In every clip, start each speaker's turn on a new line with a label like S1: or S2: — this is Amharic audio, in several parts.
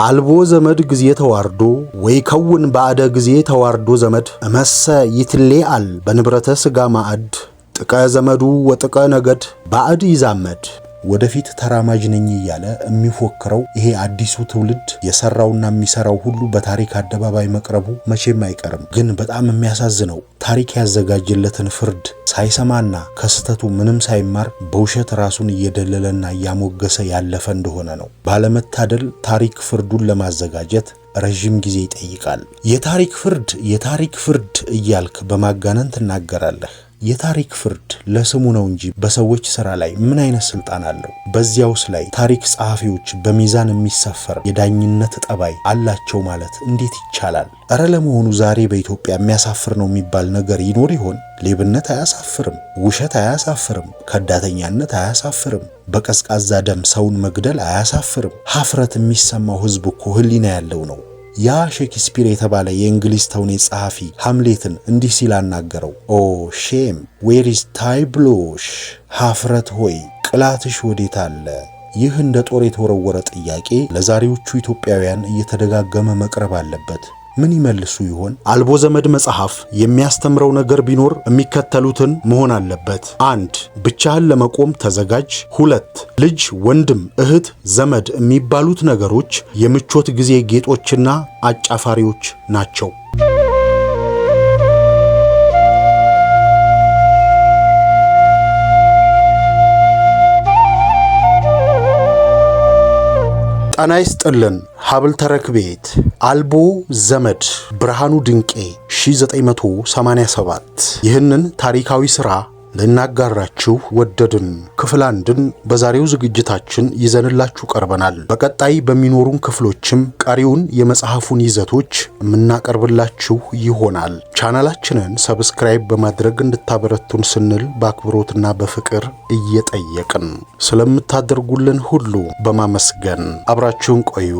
S1: አልቦ ዘመድ ጊዜ ተዋርዶ ወይ ከውን ባዕደ ጊዜ ተዋርዶ ዘመድ እመሰ ይትሌአል በንብረተ ሥጋ ማዕድ ጥቀ ዘመዱ ወጥቀ ነገድ ባዕድ ይዛመድ። ወደፊት ተራማጅ ነኝ እያለ የሚፎክረው ይሄ አዲሱ ትውልድ የሰራውና የሚሰራው ሁሉ በታሪክ አደባባይ መቅረቡ መቼም አይቀርም። ግን በጣም የሚያሳዝነው ታሪክ ያዘጋጀለትን ፍርድ ሳይሰማና ከስተቱ ምንም ሳይማር በውሸት ራሱን እየደለለና እያሞገሰ ያለፈ እንደሆነ ነው። ባለመታደል ታሪክ ፍርዱን ለማዘጋጀት ረጅም ጊዜ ይጠይቃል። የታሪክ ፍርድ እያልክ በማጋነን ትናገራለህ። የታሪክ ፍርድ ለስሙ ነው እንጂ በሰዎች ሥራ ላይ ምን አይነት ስልጣን አለው? በዚያውስ ላይ ታሪክ ጸሐፊዎች በሚዛን የሚሰፈር የዳኝነት ጠባይ አላቸው ማለት እንዴት ይቻላል? እረ ለመሆኑ ዛሬ በኢትዮጵያ የሚያሳፍር ነው የሚባል ነገር ይኖር ይሆን? ሌብነት አያሳፍርም፣ ውሸት አያሳፍርም፣ ከዳተኛነት አያሳፍርም፣ በቀዝቃዛ ደም ሰውን መግደል አያሳፍርም። ሀፍረት የሚሰማው ሕዝብ እኮ ሕሊና ያለው ነው። ያ ሼክስፒር የተባለ የእንግሊዝ ተውኔት ጸሐፊ ሃምሌትን እንዲህ ሲል አናገረው። ኦ ሼም ዌር ኢዝ ታይ ብሎሽ፣ ሀፍረት ሆይ ቅላትሽ ወዴት አለ? ይህ እንደ ጦር የተወረወረ ጥያቄ ለዛሬዎቹ ኢትዮጵያውያን እየተደጋገመ መቅረብ አለበት። ምን ይመልሱ ይሆን? አልቦ ዘመድ መጽሐፍ የሚያስተምረው ነገር ቢኖር የሚከተሉትን መሆን አለበት። 1. ብቻህን ለመቆም ተዘጋጅ። 2. ልጅ፣ ወንድም፣ እህት፣ ዘመድ የሚባሉት ነገሮች የምቾት ጊዜ ጌጦችና አጫፋሪዎች ናቸው። ጤና ይስጥልን። ሀብል ተረክቤት አልቦ ዘመድ ብርሃኑ ድንቄ 1987 ይህንን ታሪካዊ ሥራ ልናጋራችሁ ወደድን። ክፍል 1ን በዛሬው ዝግጅታችን ይዘንላችሁ ቀርበናል። በቀጣይ በሚኖሩን ክፍሎችም ቀሪውን የመጽሐፉን ይዘቶች የምናቀርብላችሁ ይሆናል። ቻናላችንን ሰብስክራይብ በማድረግ እንድታበረቱን ስንል በአክብሮትና በፍቅር እየጠየቅን ስለምታደርጉልን ሁሉ በማመስገን አብራችሁን ቆዩ።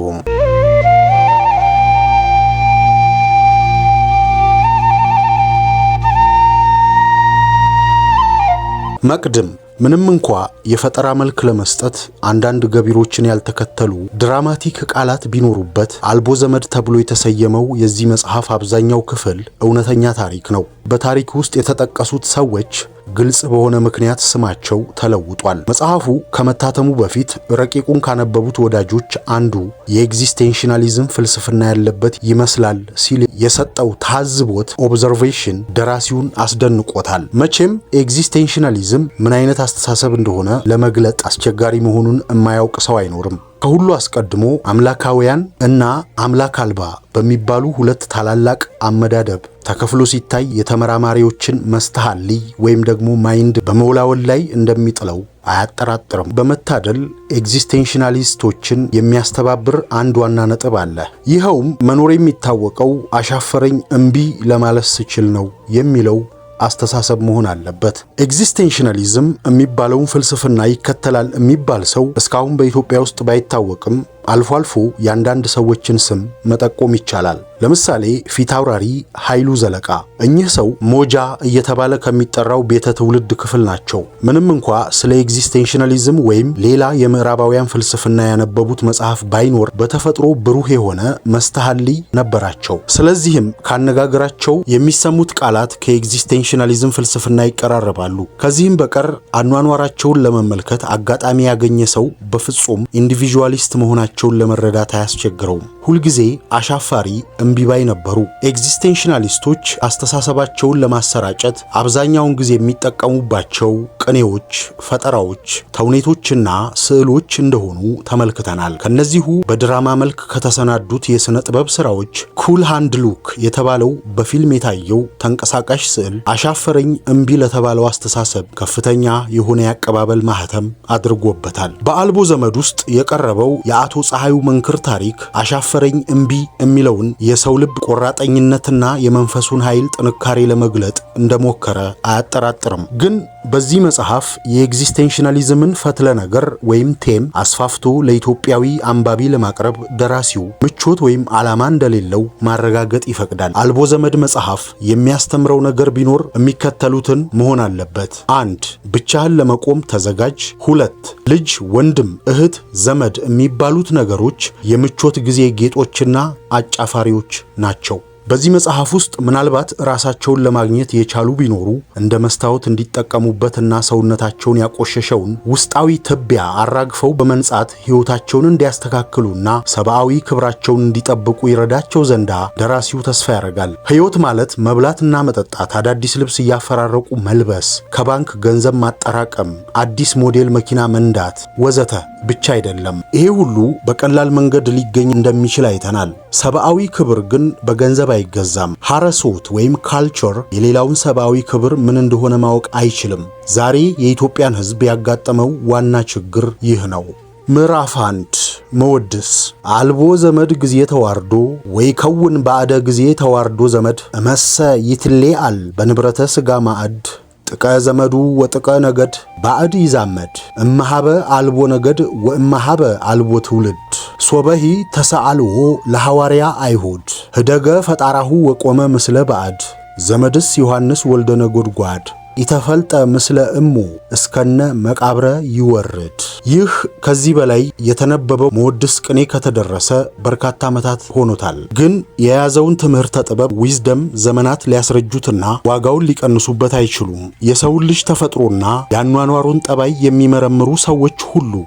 S1: መቅድም ምንም እንኳ የፈጠራ መልክ ለመስጠት አንዳንድ ገቢሮችን ያልተከተሉ ድራማቲክ ቃላት ቢኖሩበት አልቦ ዘመድ ተብሎ የተሰየመው የዚህ መጽሐፍ አብዛኛው ክፍል እውነተኛ ታሪክ ነው። በታሪክ ውስጥ የተጠቀሱት ሰዎች ግልጽ በሆነ ምክንያት ስማቸው ተለውጧል። መጽሐፉ ከመታተሙ በፊት ረቂቁን ካነበቡት ወዳጆች አንዱ የኤግዚስቴንሽናሊዝም ፍልስፍና ያለበት ይመስላል ሲል የሰጠው ታዝቦት ኦብዘርቬሽን ደራሲውን አስደንቆታል። መቼም ኤግዚስቴንሽናሊዝም ምን አይነት አስተሳሰብ እንደሆነ ለመግለጥ አስቸጋሪ መሆኑን የማያውቅ ሰው አይኖርም። ከሁሉ አስቀድሞ አምላካውያን እና አምላክ አልባ በሚባሉ ሁለት ታላላቅ አመዳደብ ተከፍሎ ሲታይ የተመራማሪዎችን መስተሃልይ ወይም ደግሞ ማይንድ በመወላወል ላይ እንደሚጥለው አያጠራጥርም። በመታደል ኤግዚስቴንሽናሊስቶችን የሚያስተባብር አንድ ዋና ነጥብ አለ። ይኸውም መኖር የሚታወቀው አሻፈረኝ እምቢ ለማለት ስችል ነው የሚለው አስተሳሰብ መሆን አለበት። ኤግዚስቴንሽናሊዝም የሚባለውን ፍልስፍና ይከተላል የሚባል ሰው እስካሁን በኢትዮጵያ ውስጥ ባይታወቅም አልፎ አልፎ የአንዳንድ ሰዎችን ስም መጠቆም ይቻላል። ለምሳሌ ፊታውራሪ ኃይሉ ዘለቃ። እኚህ ሰው ሞጃ እየተባለ ከሚጠራው ቤተ ትውልድ ክፍል ናቸው። ምንም እንኳ ስለ ኤግዚስቴንሽናሊዝም ወይም ሌላ የምዕራባውያን ፍልስፍና ያነበቡት መጽሐፍ ባይኖር በተፈጥሮ ብሩህ የሆነ መስተሃልይ ነበራቸው። ስለዚህም ካነጋገራቸው የሚሰሙት ቃላት ከኤግዚስቴንሽናሊዝም ፍልስፍና ይቀራረባሉ። ከዚህም በቀር አኗኗራቸውን ለመመልከት አጋጣሚ ያገኘ ሰው በፍጹም ኢንዲቪዥዋሊስት መሆናቸውን ለመረዳት አያስቸግረውም። ሁልጊዜ አሻፋሪ እምቢባይ ነበሩ። ኤግዚስቴንሽናሊስቶች አስተሳሰባቸውን ለማሰራጨት አብዛኛውን ጊዜ የሚጠቀሙባቸው ቅኔዎች፣ ፈጠራዎች፣ ተውኔቶችና ስዕሎች እንደሆኑ ተመልክተናል። ከነዚሁ በድራማ መልክ ከተሰናዱት የሥነ ጥበብ ሥራዎች ኩል ሃንድ ሉክ የተባለው በፊልም የታየው ተንቀሳቃሽ ስዕል አሻፈረኝ እምቢ ለተባለው አስተሳሰብ ከፍተኛ የሆነ ያቀባበል ማህተም አድርጎበታል። በአልቦ ዘመድ ውስጥ የቀረበው የአቶ ፀሐዩ መንክር ታሪክ አሻፈረኝ እምቢ የሚለውን የሰው ልብ ቆራጠኝነትና የመንፈሱን ኃይል ጥንካሬ ለመግለጥ እንደሞከረ አያጠራጥርም። ግን በዚህ መጽሐፍ የኤግዚስቴንሻሊዝምን ፈትለ ነገር ወይም ቴም አስፋፍቶ ለኢትዮጵያዊ አንባቢ ለማቅረብ ደራሲው ምቾት ወይም ዓላማ እንደሌለው ማረጋገጥ ይፈቅዳል። አልቦ ዘመድ መጽሐፍ የሚያስተምረው ነገር ቢኖር የሚከተሉትን መሆን አለበት። 1. ብቻህን ለመቆም ተዘጋጅ። 2. ልጅ፣ ወንድም፣ እህት፣ ዘመድ የሚባሉት ነገሮች የምቾት ጊዜ ጌጦችና አጫፋሪዎች ናቸው። በዚህ መጽሐፍ ውስጥ ምናልባት ራሳቸውን ለማግኘት የቻሉ ቢኖሩ እንደ መስታወት እንዲጠቀሙበትና ሰውነታቸውን ያቆሸሸውን ውስጣዊ ትቢያ አራግፈው በመንጻት ሕይወታቸውን እንዲያስተካክሉና ሰብአዊ ክብራቸውን እንዲጠብቁ ይረዳቸው ዘንዳ ደራሲው ተስፋ ያደርጋል። ሕይወት ማለት መብላትና መጠጣት፣ አዳዲስ ልብስ እያፈራረቁ መልበስ፣ ከባንክ ገንዘብ ማጠራቀም፣ አዲስ ሞዴል መኪና መንዳት ወዘተ ብቻ አይደለም። ይሄ ሁሉ በቀላል መንገድ ሊገኝ እንደሚችል አይተናል። ሰብአዊ ክብር ግን በገንዘብ አይገዛም። ሐረሶት ወይም ካልቸር የሌላውን ሰብአዊ ክብር ምን እንደሆነ ማወቅ አይችልም። ዛሬ የኢትዮጵያን ሕዝብ ያጋጠመው ዋና ችግር ይህ ነው። ምዕራፍ 1 መወድስ አልቦ ዘመድ ጊዜ ተዋርዶ ወይ ከውን ባዕደ ጊዜ ተዋርዶ ዘመድ እመሰ ይትሌአል በንብረተ ሥጋ ማዕድ ጥቀ ዘመዱ ወጥቀ ነገድ ባዕድ ይዛመድ እመሃበ አልቦ ነገድ ወእመሃበ አልቦ ትውልድ ሶበሂ ተሰአልዎ ለሐዋርያ አይሁድ ህደገ ፈጣራሁ ወቆመ ምስለ ባዕድ ዘመድስ ዮሐንስ ወልደ ነጎድጓድ ኢተፈልጠ ምስለ እሙ እስከነ መቃብረ ይወርድ። ይህ ከዚህ በላይ የተነበበው መወድስ ቅኔ ከተደረሰ በርካታ ዓመታት ሆኖታል። ግን የያዘውን ትምህርተ ጥበብ ዊዝደም ዘመናት ሊያስረጁትና ዋጋውን ሊቀንሱበት አይችሉም። የሰውን ልጅ ተፈጥሮና ያኗኗሩን ጠባይ የሚመረምሩ ሰዎች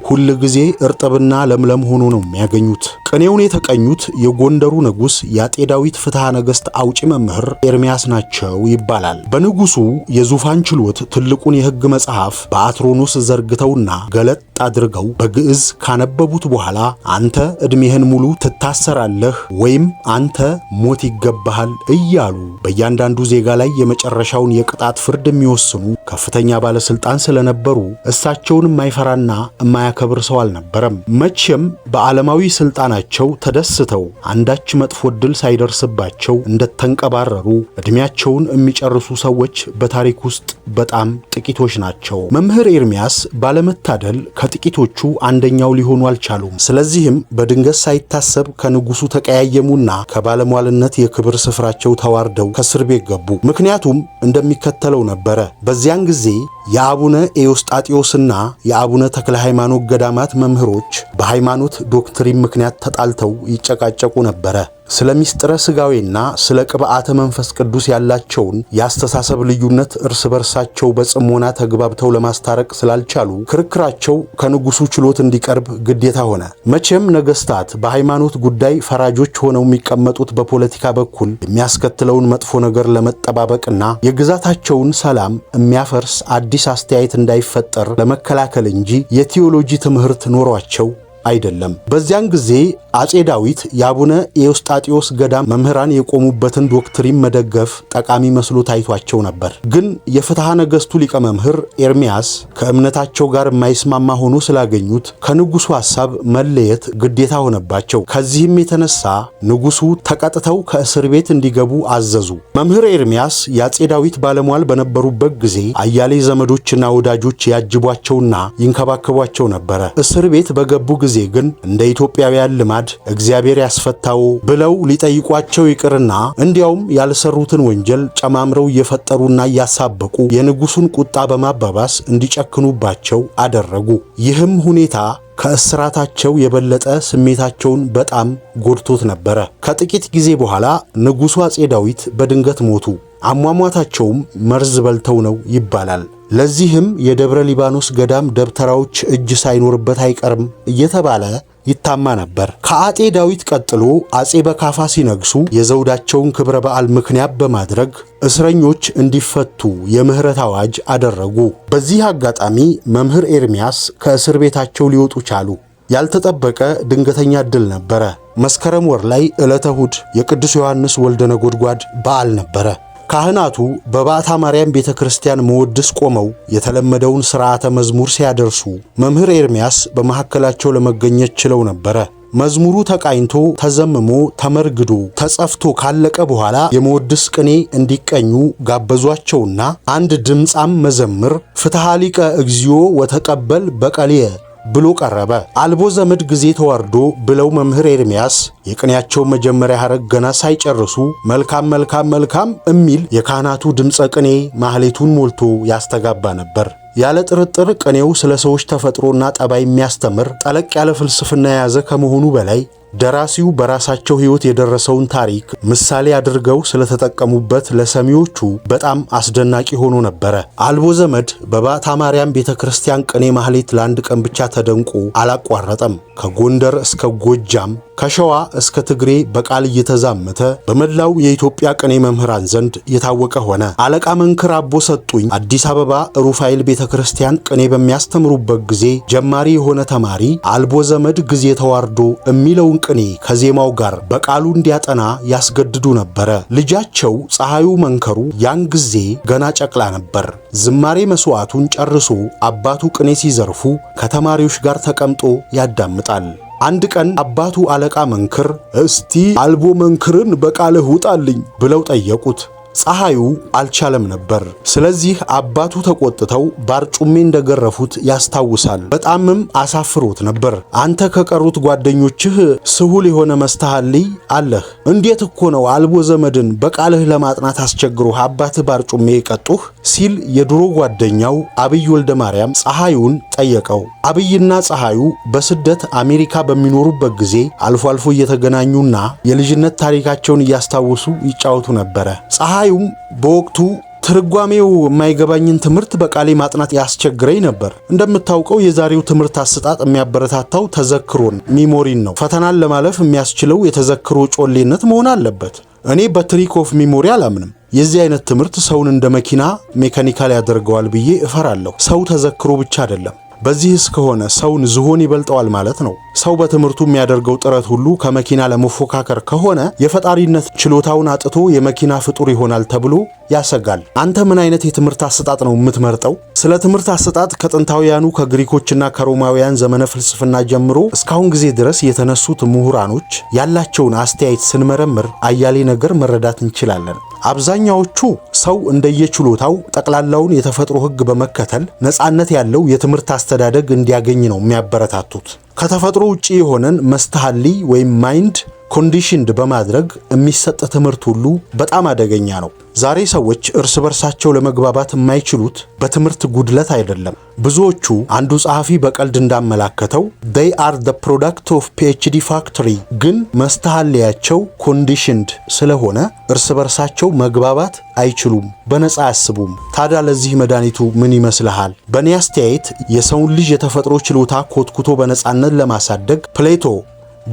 S1: ሁል ጊዜ እርጥብና ለምለም ሆኖ ነው የሚያገኙት። ቅኔውን የተቀኙት የጎንደሩ ንጉሥ የአጤ ዳዊት ፍትሐ ነገሥት አውጪ መምህር ኤርምያስ ናቸው ይባላል። በንጉሡ የዙፋን ችሎት ትልቁን የሕግ መጽሐፍ በአትሮኖስ ዘርግተውና ገለጥ አድርገው በግዕዝ ካነበቡት በኋላ አንተ ዕድሜህን ሙሉ ትታሰራለህ ወይም አንተ ሞት ይገባሃል እያሉ በእያንዳንዱ ዜጋ ላይ የመጨረሻውን የቅጣት ፍርድ የሚወስኑ ከፍተኛ ባለስልጣን ስለነበሩ እሳቸውን የማይፈራና የማያከብር ሰው አልነበረም። መቼም በዓለማዊ ስልጣናቸው ተደስተው አንዳች መጥፎ ዕድል ሳይደርስባቸው እንደተንቀባረሩ ዕድሜያቸውን የሚጨርሱ ሰዎች በታሪክ ውስጥ በጣም ጥቂቶች ናቸው። መምህር ኤርምያስ ባለመታደል ከጥቂቶቹ አንደኛው ሊሆኑ አልቻሉም። ስለዚህም በድንገት ሳይታሰብ ከንጉሱ ተቀያየሙና ከባለሟልነት የክብር ስፍራቸው ተዋርደው ከእስር ቤት ገቡ። ምክንያቱም እንደሚከተለው ነበረ። በዚያን ጊዜ የአቡነ ኤዎስጣቴዎስና የአቡነ ተክለ ሃይማኖት ገዳማት መምህሮች በሃይማኖት ዶክትሪን ምክንያት ተጣልተው ይጨቃጨቁ ነበረ። ስለ ሚስጥረ ሥጋዌና ስለ ቅብዓተ መንፈስ ቅዱስ ያላቸውን የአስተሳሰብ ልዩነት እርስ በርሳቸው በጽሞና ተግባብተው ለማስታረቅ ስላልቻሉ ክርክራቸው ከንጉሱ ችሎት እንዲቀርብ ግዴታ ሆነ። መቼም ነገስታት በሃይማኖት ጉዳይ ፈራጆች ሆነው የሚቀመጡት በፖለቲካ በኩል የሚያስከትለውን መጥፎ ነገር ለመጠባበቅና የግዛታቸውን ሰላም የሚያፈርስ አዲስ አስተያየት እንዳይፈጠር ለመከላከል እንጂ የቴዎሎጂ ትምህርት ኖሯቸው አይደለም። በዚያን ጊዜ አጼ ዳዊት የአቡነ ኤዎስጣቴዎስ ገዳም መምህራን የቆሙበትን ዶክትሪን መደገፍ ጠቃሚ መስሎ ታይቷቸው ነበር። ግን የፍትሐ ነገሥቱ ሊቀ መምህር ኤርምያስ ከእምነታቸው ጋር የማይስማማ ሆኖ ስላገኙት ከንጉሱ ሐሳብ መለየት ግዴታ ሆነባቸው። ከዚህም የተነሳ ንጉሱ ተቀጥተው ከእስር ቤት እንዲገቡ አዘዙ። መምህር ኤርምያስ የአጼ ዳዊት ባለሟል በነበሩበት ጊዜ አያሌ ዘመዶችና ወዳጆች ያጅቧቸውና ይንከባከቧቸው ነበረ። እስር ቤት በገቡ ጊዜ ግን እንደ ኢትዮጵያውያን ልማድ እግዚአብሔር ያስፈታው ብለው ሊጠይቋቸው ይቅርና እንዲያውም ያልሰሩትን ወንጀል ጨማምረው እየፈጠሩና እያሳበቁ የንጉሱን ቁጣ በማባባስ እንዲጨክኑባቸው አደረጉ። ይህም ሁኔታ ከእስራታቸው የበለጠ ስሜታቸውን በጣም ጎድቶት ነበረ። ከጥቂት ጊዜ በኋላ ንጉሱ አጼ ዳዊት በድንገት ሞቱ። አሟሟታቸውም መርዝ በልተው ነው ይባላል። ለዚህም የደብረ ሊባኖስ ገዳም ደብተራዎች እጅ ሳይኖርበት አይቀርም እየተባለ ይታማ ነበር። ከአጤ ዳዊት ቀጥሎ አጼ በካፋ ሲነግሱ የዘውዳቸውን ክብረ በዓል ምክንያት በማድረግ እስረኞች እንዲፈቱ የምህረት አዋጅ አደረጉ። በዚህ አጋጣሚ መምህር ኤርምያስ ከእስር ቤታቸው ሊወጡ ቻሉ። ያልተጠበቀ ድንገተኛ ዕድል ነበረ። መስከረም ወር ላይ ዕለተ እሑድ የቅዱስ ዮሐንስ ወልደ ነጎድጓድ በዓል ነበረ። ካህናቱ በባዕታ ማርያም ቤተክርስቲያን መወድስ ቆመው የተለመደውን ሥርዓተ መዝሙር ሲያደርሱ መምህር ኤርምያስ በመካከላቸው ለመገኘት ችለው ነበረ። መዝሙሩ ተቃኝቶ ተዘምሞ ተመርግዶ ተጸፍቶ ካለቀ በኋላ የመወድስ ቅኔ እንዲቀኙ ጋበዟቸውና አንድ ድምጻም መዘምር ፍትሐ ሊቀ እግዚኦ ወተቀበል በቀልየ ብሎ ቀረበ። አልቦ ዘመድ ጊዜ ተዋርዶ ብለው መምህር ኤርምያስ የቅኔያቸው መጀመሪያ ሐረግ ገና ሳይጨርሱ መልካም መልካም መልካም እሚል የካህናቱ ድምጸ ቅኔ ማህሌቱን ሞልቶ ያስተጋባ ነበር። ያለ ጥርጥር ቅኔው ስለ ሰዎች ተፈጥሮና ጠባይ የሚያስተምር ጠለቅ ያለ ፍልስፍና የያዘ ከመሆኑ በላይ ደራሲው በራሳቸው ሕይወት የደረሰውን ታሪክ ምሳሌ አድርገው ስለተጠቀሙበት ለሰሚዎቹ በጣም አስደናቂ ሆኖ ነበረ። አልቦ ዘመድ በባታ ማርያም ቤተክርስቲያን ቅኔ ማህሌት ለአንድ ቀን ብቻ ተደንቆ አላቋረጠም። ከጎንደር እስከ ጎጃም ከሸዋ እስከ ትግሬ በቃል እየተዛመተ በመላው የኢትዮጵያ ቅኔ መምህራን ዘንድ የታወቀ ሆነ። አለቃ መንክር አቦ ሰጡኝ አዲስ አበባ ሩፋኤል ቤተክርስቲያን ቅኔ በሚያስተምሩበት ጊዜ ጀማሪ የሆነ ተማሪ አልቦ ዘመድ ጊዜ ተዋርዶ የሚለውን ቅኔ ከዜማው ጋር በቃሉ እንዲያጠና ያስገድዱ ነበረ። ልጃቸው ፀሐዩ መንከሩ ያን ጊዜ ገና ጨቅላ ነበር። ዝማሬ መስዋዕቱን ጨርሶ አባቱ ቅኔ ሲዘርፉ ከተማሪዎች ጋር ተቀምጦ ያዳምጣል። አንድ ቀን አባቱ አለቃ መንክር እስቲ አልቦ መንክርን በቃልህ ውጣልኝ ብለው ጠየቁት። ፀሐዩ አልቻለም ነበር። ስለዚህ አባቱ ተቆጥተው ባርጩሜ እንደገረፉት ያስታውሳል። በጣምም አሳፍሮት ነበር። አንተ ከቀሩት ጓደኞችህ ስሁል የሆነ መስተሃልይ አለህ። እንዴት እኮ ነው አልቦ ዘመድን በቃልህ ለማጥናት አስቸግሮህ አባትህ ባርጩሜ ቀጡህ ሲል የድሮ ጓደኛው አብይ ወልደ ማርያም ፀሐዩን ጠየቀው። አብይና ፀሐዩ በስደት አሜሪካ በሚኖሩበት ጊዜ አልፎ አልፎ እየተገናኙና የልጅነት ታሪካቸውን እያስታወሱ ይጫወቱ ነበረ። ፀሐዩም በወቅቱ ትርጓሜው የማይገባኝን ትምህርት በቃሌ ማጥናት ያስቸግረኝ ነበር። እንደምታውቀው የዛሬው ትምህርት አሰጣጥ የሚያበረታታው ተዘክሮን ሚሞሪን ነው። ፈተናን ለማለፍ የሚያስችለው የተዘክሮ ጮሌነት መሆን አለበት። እኔ በትሪክ ኦፍ ሚሞሪ አላምንም። የዚህ አይነት ትምህርት ሰውን እንደ መኪና ሜካኒካል ያደርገዋል ብዬ እፈራለሁ። ሰው ተዘክሮ ብቻ አይደለም። በዚህ እስከሆነ ሰውን ዝሆን ይበልጠዋል ማለት ነው። ሰው በትምህርቱ የሚያደርገው ጥረት ሁሉ ከመኪና ለመፎካከር ከሆነ የፈጣሪነት ችሎታውን አጥቶ የመኪና ፍጡር ይሆናል ተብሎ ያሰጋል። አንተ ምን አይነት የትምህርት አሰጣጥ ነው የምትመርጠው? ስለ ትምህርት አሰጣጥ ከጥንታውያኑ ከግሪኮችና ከሮማውያን ዘመነ ፍልስፍና ጀምሮ እስካሁን ጊዜ ድረስ የተነሱት ምሁራኖች ያላቸውን አስተያየት ስንመረምር አያሌ ነገር መረዳት እንችላለን። አብዛኛዎቹ ሰው እንደየችሎታው ጠቅላላውን የተፈጥሮ ሕግ በመከተል ነፃነት ያለው የትምህርት አስተዳደግ እንዲያገኝ ነው የሚያበረታቱት። ከተፈጥሮ ውጪ የሆነን መስተሃልይ ወይም ማይንድ ኮንዲሽንድ በማድረግ የሚሰጥ ትምህርት ሁሉ በጣም አደገኛ ነው። ዛሬ ሰዎች እርስ በርሳቸው ለመግባባት የማይችሉት በትምህርት ጉድለት አይደለም። ብዙዎቹ አንዱ ጸሐፊ በቀልድ እንዳመላከተው they are the product of PhD factory ግን መስተሃልያቸው ኮንዲሽንድ ስለሆነ እርስ በርሳቸው መግባባት አይችሉም፣ በነፃ አያስቡም። ታዲያ ለዚህ መድኃኒቱ ምን ይመስልሃል? በእኔ አስተያየት የሰውን ልጅ የተፈጥሮ ችሎታ ኮትኩቶ በነፃነት ለማሳደግ ፕሌቶ፣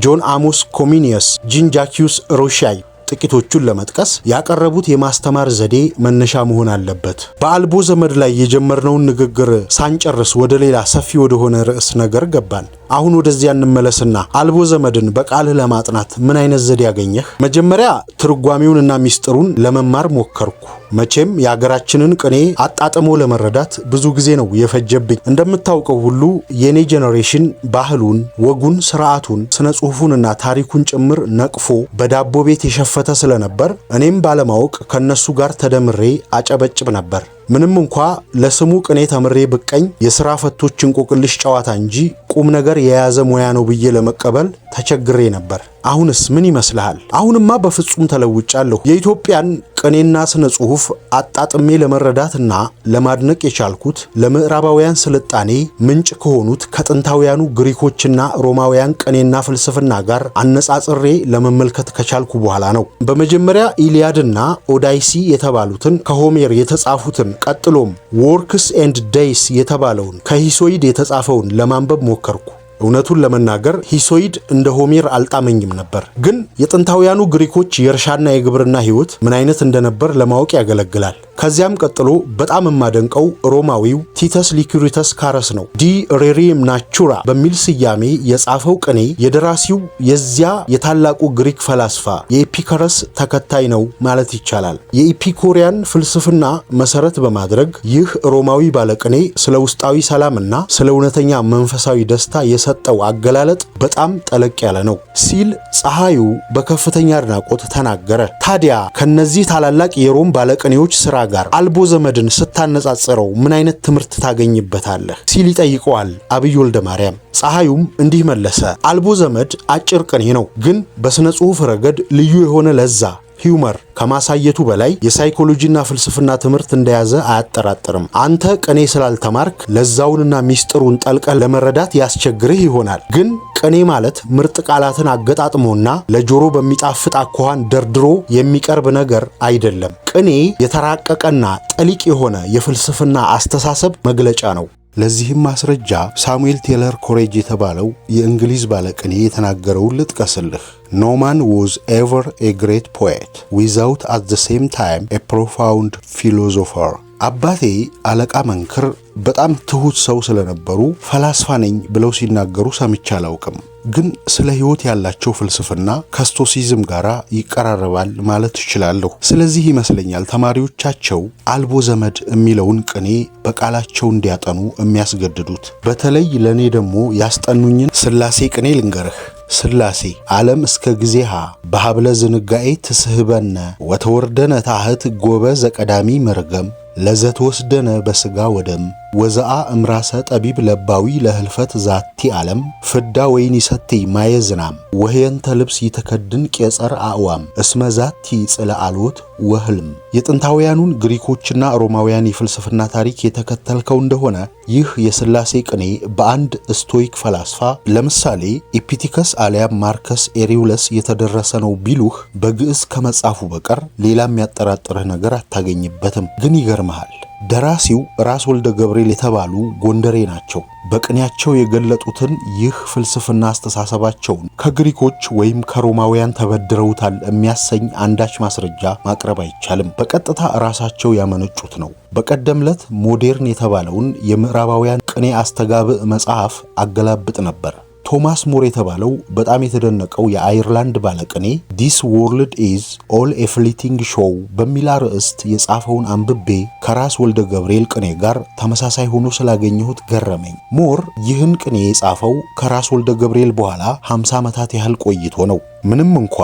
S1: ጆን አሞስ ኮሚኒየስ፣ ጂን ጃኪዩስ ሮሻይ ጥቂቶቹን ለመጥቀስ ያቀረቡት የማስተማር ዘዴ መነሻ መሆን አለበት። በአልቦ ዘመድ ላይ የጀመርነውን ንግግር ሳንጨርስ ወደ ሌላ ሰፊ ወደሆነ ርዕስ ነገር ገባን። አሁን ወደዚያ እንመለስና አልቦ ዘመድን በቃልህ ለማጥናት ምን አይነት ዘዴ ያገኘህ? መጀመሪያ ትርጓሜውንና ሚስጥሩን ለመማር ሞከርኩ። መቼም የሀገራችንን ቅኔ አጣጥሞ ለመረዳት ብዙ ጊዜ ነው የፈጀብኝ። እንደምታውቀው ሁሉ የኔ ጄኔሬሽን ባህሉን፣ ወጉን፣ ስርዓቱን፣ ስነ ጽሑፉንና ታሪኩን ጭምር ነቅፎ በዳቦ ቤት የሸፈተ ስለነበር እኔም ባለማወቅ ከነሱ ጋር ተደምሬ አጨበጭብ ነበር። ምንም እንኳ ለስሙ ቅኔ ተምሬ ብቀኝ የሥራ ፈቶች እንቆቅልሽ ጨዋታ እንጂ ቁም ነገር የያዘ ሙያ ነው ብዬ ለመቀበል ተቸግሬ ነበር። አሁንስ ምን ይመስልሃል? አሁንማ በፍጹም ተለውጫለሁ። የኢትዮጵያን ቅኔና ስነ ጽሑፍ አጣጥሜ ለመረዳትና ለማድነቅ የቻልኩት ለምዕራባውያን ስልጣኔ ምንጭ ከሆኑት ከጥንታውያኑ ግሪኮችና ሮማውያን ቅኔና ፍልስፍና ጋር አነጻጽሬ ለመመልከት ከቻልኩ በኋላ ነው። በመጀመሪያ ኢሊያድና ኦዳይሲ የተባሉትን ከሆሜር የተጻፉትን ቀጥሎም ወርክስ ኤንድ ዴይስ የተባለውን ከሂሶይድ የተጻፈውን ለማንበብ ሞከርኩ። እውነቱን ለመናገር ሂሶይድ እንደ ሆሜር አልጣመኝም ነበር፣ ግን የጥንታውያኑ ግሪኮች የእርሻና የግብርና ሕይወት ምን አይነት እንደነበር ለማወቅ ያገለግላል። ከዚያም ቀጥሎ በጣም የማደንቀው ሮማዊው ቲተስ ሊኩሪተስ ካረስ ነው። ዲ ሬሪም ናቹራ በሚል ስያሜ የጻፈው ቅኔ የደራሲው የዚያ የታላቁ ግሪክ ፈላስፋ የኢፒከረስ ተከታይ ነው ማለት ይቻላል። የኢፒኮሪያን ፍልስፍና መሰረት በማድረግ ይህ ሮማዊ ባለቅኔ ስለ ውስጣዊ ሰላምና ስለ እውነተኛ መንፈሳዊ ደስታ የሰጠው አገላለጥ በጣም ጠለቅ ያለ ነው ሲል ፀሐዩ በከፍተኛ አድናቆት ተናገረ። ታዲያ ከነዚህ ታላላቅ የሮም ባለቅኔዎች ስራ ጋር አልቦ ዘመድን ስታነጻጽረው ምን አይነት ትምህርት ታገኝበታለህ ሲል ይጠይቀዋል አብይ ወልደ ማርያም። ፀሐዩም እንዲህ መለሰ። አልቦ ዘመድ አጭር ቅኔ ነው፣ ግን በስነ ጽሑፍ ረገድ ልዩ የሆነ ለዛ ሂውመር ከማሳየቱ በላይ የሳይኮሎጂና ፍልስፍና ትምህርት እንደያዘ አያጠራጥርም። አንተ ቅኔ ስላልተማርክ ለዛውንና ሚስጥሩን ጠልቀህ ለመረዳት ያስቸግርህ ይሆናል። ግን ቅኔ ማለት ምርጥ ቃላትን አገጣጥሞና ለጆሮ በሚጣፍጥ አኳኋን ደርድሮ የሚቀርብ ነገር አይደለም። ቅኔ የተራቀቀና ጠሊቅ የሆነ የፍልስፍና አስተሳሰብ መግለጫ ነው። ለዚህም ማስረጃ ሳሙኤል ቴይለር ኮሌጅ የተባለው የእንግሊዝ ባለቅኔ የተናገረውን ልጥቀስልህ። No man was ever a great poet without at the same time a profound philosopher. አባቴ አለቃ መንክር በጣም ትሁት ሰው ስለነበሩ ፈላስፋ ነኝ ብለው ሲናገሩ ሰምቼ አላውቅም። ግን ስለ ሕይወት ያላቸው ፍልስፍና ከስቶሲዝም ጋር ይቀራረባል ማለት እችላለሁ። ስለዚህ ይመስለኛል ተማሪዎቻቸው አልቦ ዘመድ የሚለውን ቅኔ በቃላቸው እንዲያጠኑ የሚያስገድዱት። በተለይ ለኔ ደግሞ ያስጠኑኝን ስላሴ ቅኔ ልንገርህ። ስላሴ ዓለም እስከ ጊዜሃ በሀብለ ዝንጋኤ ትስህበነ ወተወርደነ ታህት ጎበ ዘቀዳሚ መርገም ለዘተወስደነ በስጋ ወደም ወዘአ እምራሰ ጠቢብ ለባዊ ለህልፈት ዛቲ ዓለም ፍዳ ወይን ይሰቲ ማየ ዝናም ወህየንተ ልብስ ይተከድን ቄጸር አዕዋም እስመ ዛቲ ጽለአሎት ወህልም። የጥንታውያኑን ግሪኮችና ሮማውያን የፍልስፍና ታሪክ የተከተልከው እንደሆነ ይህ የስላሴ ቅኔ በአንድ ስቶይክ ፈላስፋ ለምሳሌ ኢፒቲከስ አሊያም ማርከስ ኤሪውለስ የተደረሰ ነው ቢሉህ በግዕዝ ከመጻፉ በቀር ሌላ የሚያጠራጥርህ ነገር አታገኝበትም። ግን ይገርምሃል ደራሲው ራስ ወልደ ገብርኤል የተባሉ ጎንደሬ ናቸው። በቅኔያቸው የገለጡትን ይህ ፍልስፍና አስተሳሰባቸውን ከግሪኮች ወይም ከሮማውያን ተበድረውታል የሚያሰኝ አንዳች ማስረጃ ማቅረብ አይቻልም። በቀጥታ ራሳቸው ያመነጩት ነው። በቀደምለት ሞዴርን የተባለውን የምዕራባውያን ቅኔ አስተጋብእ መጽሐፍ አገላብጥ ነበር። ቶማስ ሞር የተባለው በጣም የተደነቀው የአየርላንድ ባለቅኔ ዲስ ወርልድ ኢዝ ኦል ኤ ፍሊቲንግ ሾው በሚል ርዕስት የጻፈውን አንብቤ ከራስ ወልደ ገብርኤል ቅኔ ጋር ተመሳሳይ ሆኖ ስላገኘሁት ገረመኝ። ሞር ይህን ቅኔ የጻፈው ከራስ ወልደ ገብርኤል በኋላ 50 ዓመታት ያህል ቆይቶ ነው። ምንም እንኳ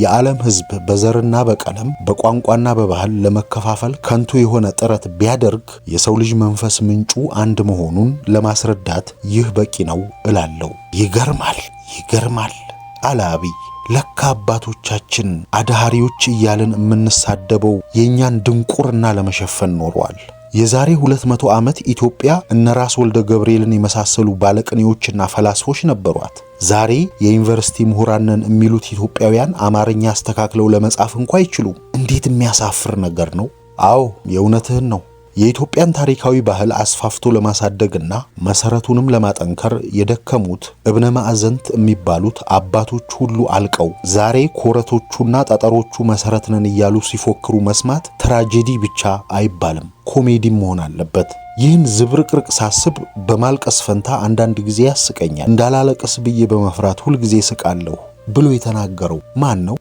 S1: የዓለም ሕዝብ በዘርና በቀለም በቋንቋና በባህል ለመከፋፈል ከንቱ የሆነ ጥረት ቢያደርግ የሰው ልጅ መንፈስ ምንጩ አንድ መሆኑን ለማስረዳት ይህ በቂ ነው እላለሁ። ይገርማል አለ አብይ። ለካ አባቶቻችን አድሃሪዎች እያልን የምንሳደበው የእኛን ድንቁርና ለመሸፈን ኖሯል። የዛሬ 200 ዓመት ኢትዮጵያ እነ ራስ ወልደ ገብርኤልን የመሳሰሉ ባለቅኔዎችና ፈላስፎች ነበሯት። ዛሬ የዩኒቨርሲቲ ምሁራንን የሚሉት ኢትዮጵያውያን አማርኛ አስተካክለው ለመጻፍ እንኳን አይችሉም። እንዴት የሚያሳፍር ነገር ነው! አዎ የእውነትህን ነው። የኢትዮጵያን ታሪካዊ ባህል አስፋፍቶ ለማሳደግና መሰረቱንም ለማጠንከር የደከሙት እብነ ማዕዘንት የሚባሉት አባቶች ሁሉ አልቀው ዛሬ ኮረቶቹና ጠጠሮቹ መሰረት ነን እያሉ ሲፎክሩ መስማት ትራጀዲ ብቻ አይባልም፣ ኮሜዲም መሆን አለበት። ይህን ዝብርቅርቅ ሳስብ በማልቀስ ፈንታ አንዳንድ ጊዜ ያስቀኛል። እንዳላለቀስ ብዬ በመፍራት ሁል ጊዜ ስቃለሁ ብሎ የተናገረው ማን ነው?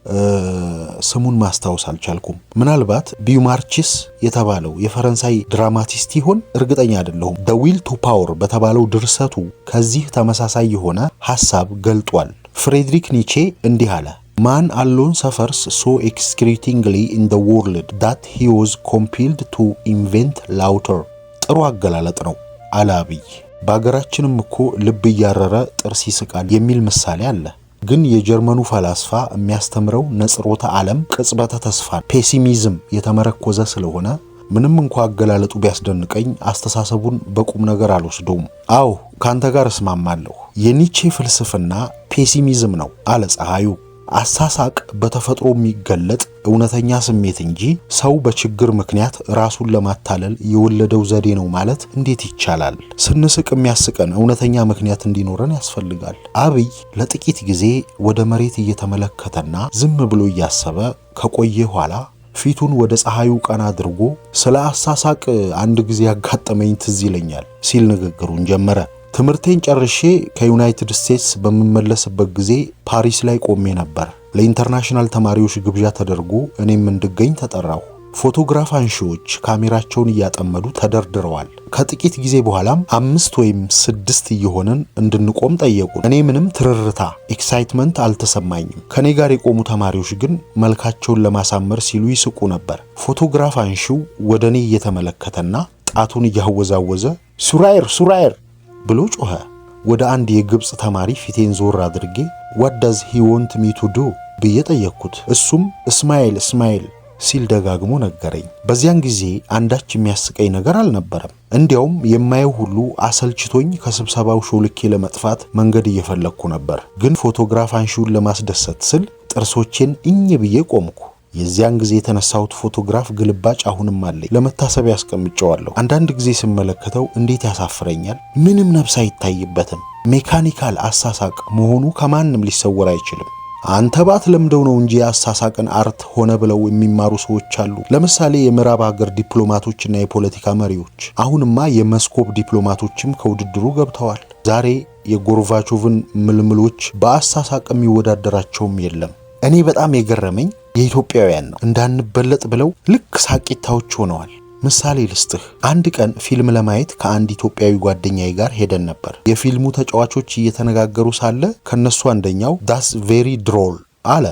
S1: ስሙን ማስታወስ አልቻልኩም። ምናልባት ቢዩማርቺስ የተባለው የፈረንሳይ ድራማቲስት ይሆን? እርግጠኛ አይደለሁም። ዘ ዊል ቱ ፓወር በተባለው ድርሰቱ ከዚህ ተመሳሳይ የሆነ ሐሳብ ገልጧል። ፍሬድሪክ ኒቼ እንዲህ አለ: Man alone suffers so excruciatingly in the world that he was compelled to invent laughter. ጥሩ አገላለጥ ነው አለ አብይ። በአገራችንም እኮ ልብ እያረረ ጥርስ ይስቃል የሚል ምሳሌ አለ። ግን የጀርመኑ ፈላስፋ የሚያስተምረው ነጽሮተ ዓለም ቅጽበተ ተስፋ ፔሲሚዝም የተመረኮዘ ስለሆነ ምንም እንኳን አገላለጡ ቢያስደንቀኝ አስተሳሰቡን በቁም ነገር አልወስደውም። አዎ ካንተ ጋር እስማማለሁ። የኒቼ ፍልስፍና ፔሲሚዝም ነው አለ ፀሐዩ። አሳሳቅ በተፈጥሮ የሚገለጥ እውነተኛ ስሜት እንጂ ሰው በችግር ምክንያት ራሱን ለማታለል የወለደው ዘዴ ነው ማለት እንዴት ይቻላል? ስንስቅ የሚያስቀን እውነተኛ ምክንያት እንዲኖረን ያስፈልጋል። አብይ ለጥቂት ጊዜ ወደ መሬት እየተመለከተና ዝም ብሎ እያሰበ ከቆየ ኋላ ፊቱን ወደ ፀሐዩ ቀና አድርጎ ስለ አሳሳቅ አንድ ጊዜ ያጋጠመኝ ትዝ ይለኛል ሲል ንግግሩን ጀመረ። ትምህርቴን ጨርሼ ከዩናይትድ ስቴትስ በመመለስበት ጊዜ ፓሪስ ላይ ቆሜ ነበር። ለኢንተርናሽናል ተማሪዎች ግብዣ ተደርጎ እኔም እንድገኝ ተጠራሁ። ፎቶግራፍ አንሺዎች ካሜራቸውን እያጠመዱ ተደርድረዋል። ከጥቂት ጊዜ በኋላም 5 ወይም 6 እየሆነን እንድንቆም ጠየቁን። እኔ ምንም ትርርታ ኤክሳይትመንት አልተሰማኝም። ከኔ ጋር የቆሙ ተማሪዎች ግን መልካቸውን ለማሳመር ሲሉ ይስቁ ነበር። ፎቶግራፍ አንሺው ወደ እኔ እየተመለከተና ጣቱን እያወዛወዘ ሱራየር ብሎ ጮኸ። ወደ አንድ የግብፅ ተማሪ ፊቴን ዞር አድርጌ what does he want me to do ብዬ ጠየቅኩት። እሱም እስማኤል ሲል ደጋግሞ ነገረኝ። በዚያን ጊዜ አንዳች የሚያስቀኝ ነገር አልነበረም። እንዲያውም የማየው ሁሉ አሰልችቶኝ ከስብሰባው ሾልኬ ለመጥፋት መንገድ እየፈለግኩ ነበር። ግን ፎቶግራፍ አንሺውን ለማስደሰት ስል ጥርሶቼን እኝ ብዬ ቆምኩ። የዚያን ጊዜ የተነሳሁት ፎቶግራፍ ግልባጭ አሁንም አለኝ። ለመታሰቢያ አስቀምጨዋለሁ። አንዳንድ ጊዜ ስመለከተው እንዴት ያሳፍረኛል። ምንም ነፍስ አይታይበትም። ሜካኒካል አሳሳቅ መሆኑ ከማንም ሊሰወር አይችልም። አንተ ባትለምደው ነው እንጂ አሳሳቅን አርት ሆነ ብለው የሚማሩ ሰዎች አሉ። ለምሳሌ የምዕራብ ሀገር ዲፕሎማቶችና የፖለቲካ መሪዎች። አሁንማ የመስኮብ ዲፕሎማቶችም ከውድድሩ ገብተዋል። ዛሬ የጎርባቾቭን ምልምሎች በአሳሳቅ የሚወዳደራቸውም የለም። እኔ በጣም የገረመኝ የኢትዮጵያውያን ነው። እንዳንበለጥ ብለው ልክ ሳቂታዎች ሆነዋል። ምሳሌ ልስጥህ። አንድ ቀን ፊልም ለማየት ከአንድ ኢትዮጵያዊ ጓደኛዬ ጋር ሄደን ነበር። የፊልሙ ተጫዋቾች እየተነጋገሩ ሳለ ከነሱ አንደኛው ዳስ ቬሪ ድሮል አለ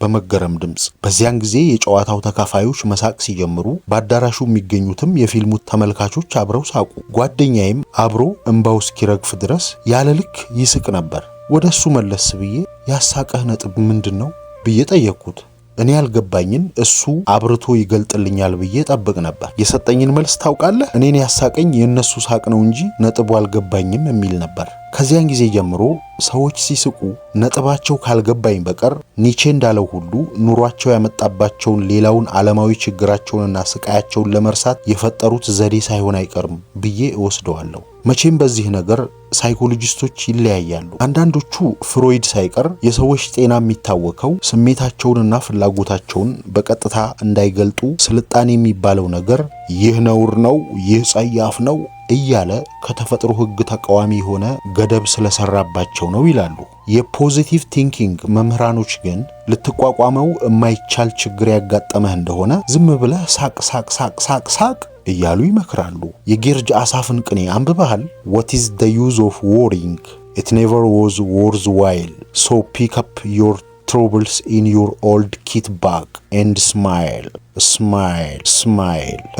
S1: በመገረም ድምፅ። በዚያን ጊዜ የጨዋታው ተካፋዮች መሳቅ ሲጀምሩ በአዳራሹ የሚገኙትም የፊልሙ ተመልካቾች አብረው ሳቁ። ጓደኛዬም አብሮ እንባው እስኪረግፍ ድረስ ያለ ልክ ይስቅ ነበር። ወደሱ መለስ ብዬ ያሳቀህ ነጥብ ምንድነው ብዬ ጠየቅኩት። እኔ ያልገባኝን እሱ አብርቶ ይገልጥልኛል ብዬ ጠብቅ ነበር። የሰጠኝን መልስ ታውቃለህ? እኔን ያሳቀኝ የእነሱ ሳቅ ነው እንጂ ነጥቡ አልገባኝም የሚል ነበር። ከዚያን ጊዜ ጀምሮ ሰዎች ሲስቁ ነጥባቸው ካልገባኝ በቀር ኒቼ እንዳለው ሁሉ ኑሯቸው ያመጣባቸውን ሌላውን ዓለማዊ ችግራቸውንና ስቃያቸውን ለመርሳት የፈጠሩት ዘዴ ሳይሆን አይቀርም ብዬ እወስደዋለሁ። መቼም በዚህ ነገር ሳይኮሎጂስቶች ይለያያሉ። አንዳንዶቹ ፍሮይድ ሳይቀር የሰዎች ጤና የሚታወከው ስሜታቸውንና ፍላጎታቸውን በቀጥታ እንዳይገልጡ ስልጣኔ የሚባለው ነገር ይህ ነውር ነው፣ ይህ ጸያፍ ነው እያለ ከተፈጥሮ ሕግ ተቃዋሚ የሆነ ገደብ ስለሰራባቸው ነው ይላሉ። የፖዚቲቭ ቲንኪንግ መምህራኖች ግን ልትቋቋመው የማይቻል ችግር ያጋጠመህ እንደሆነ ዝም ብለህ ሳቅ እያሉ ይመክራሉ። የጌርጅ አሳፍን ቅኔ አንብበሃል? What is the use of worrying? It never was worth while. So pick up your troubles in your old kit bag and smile.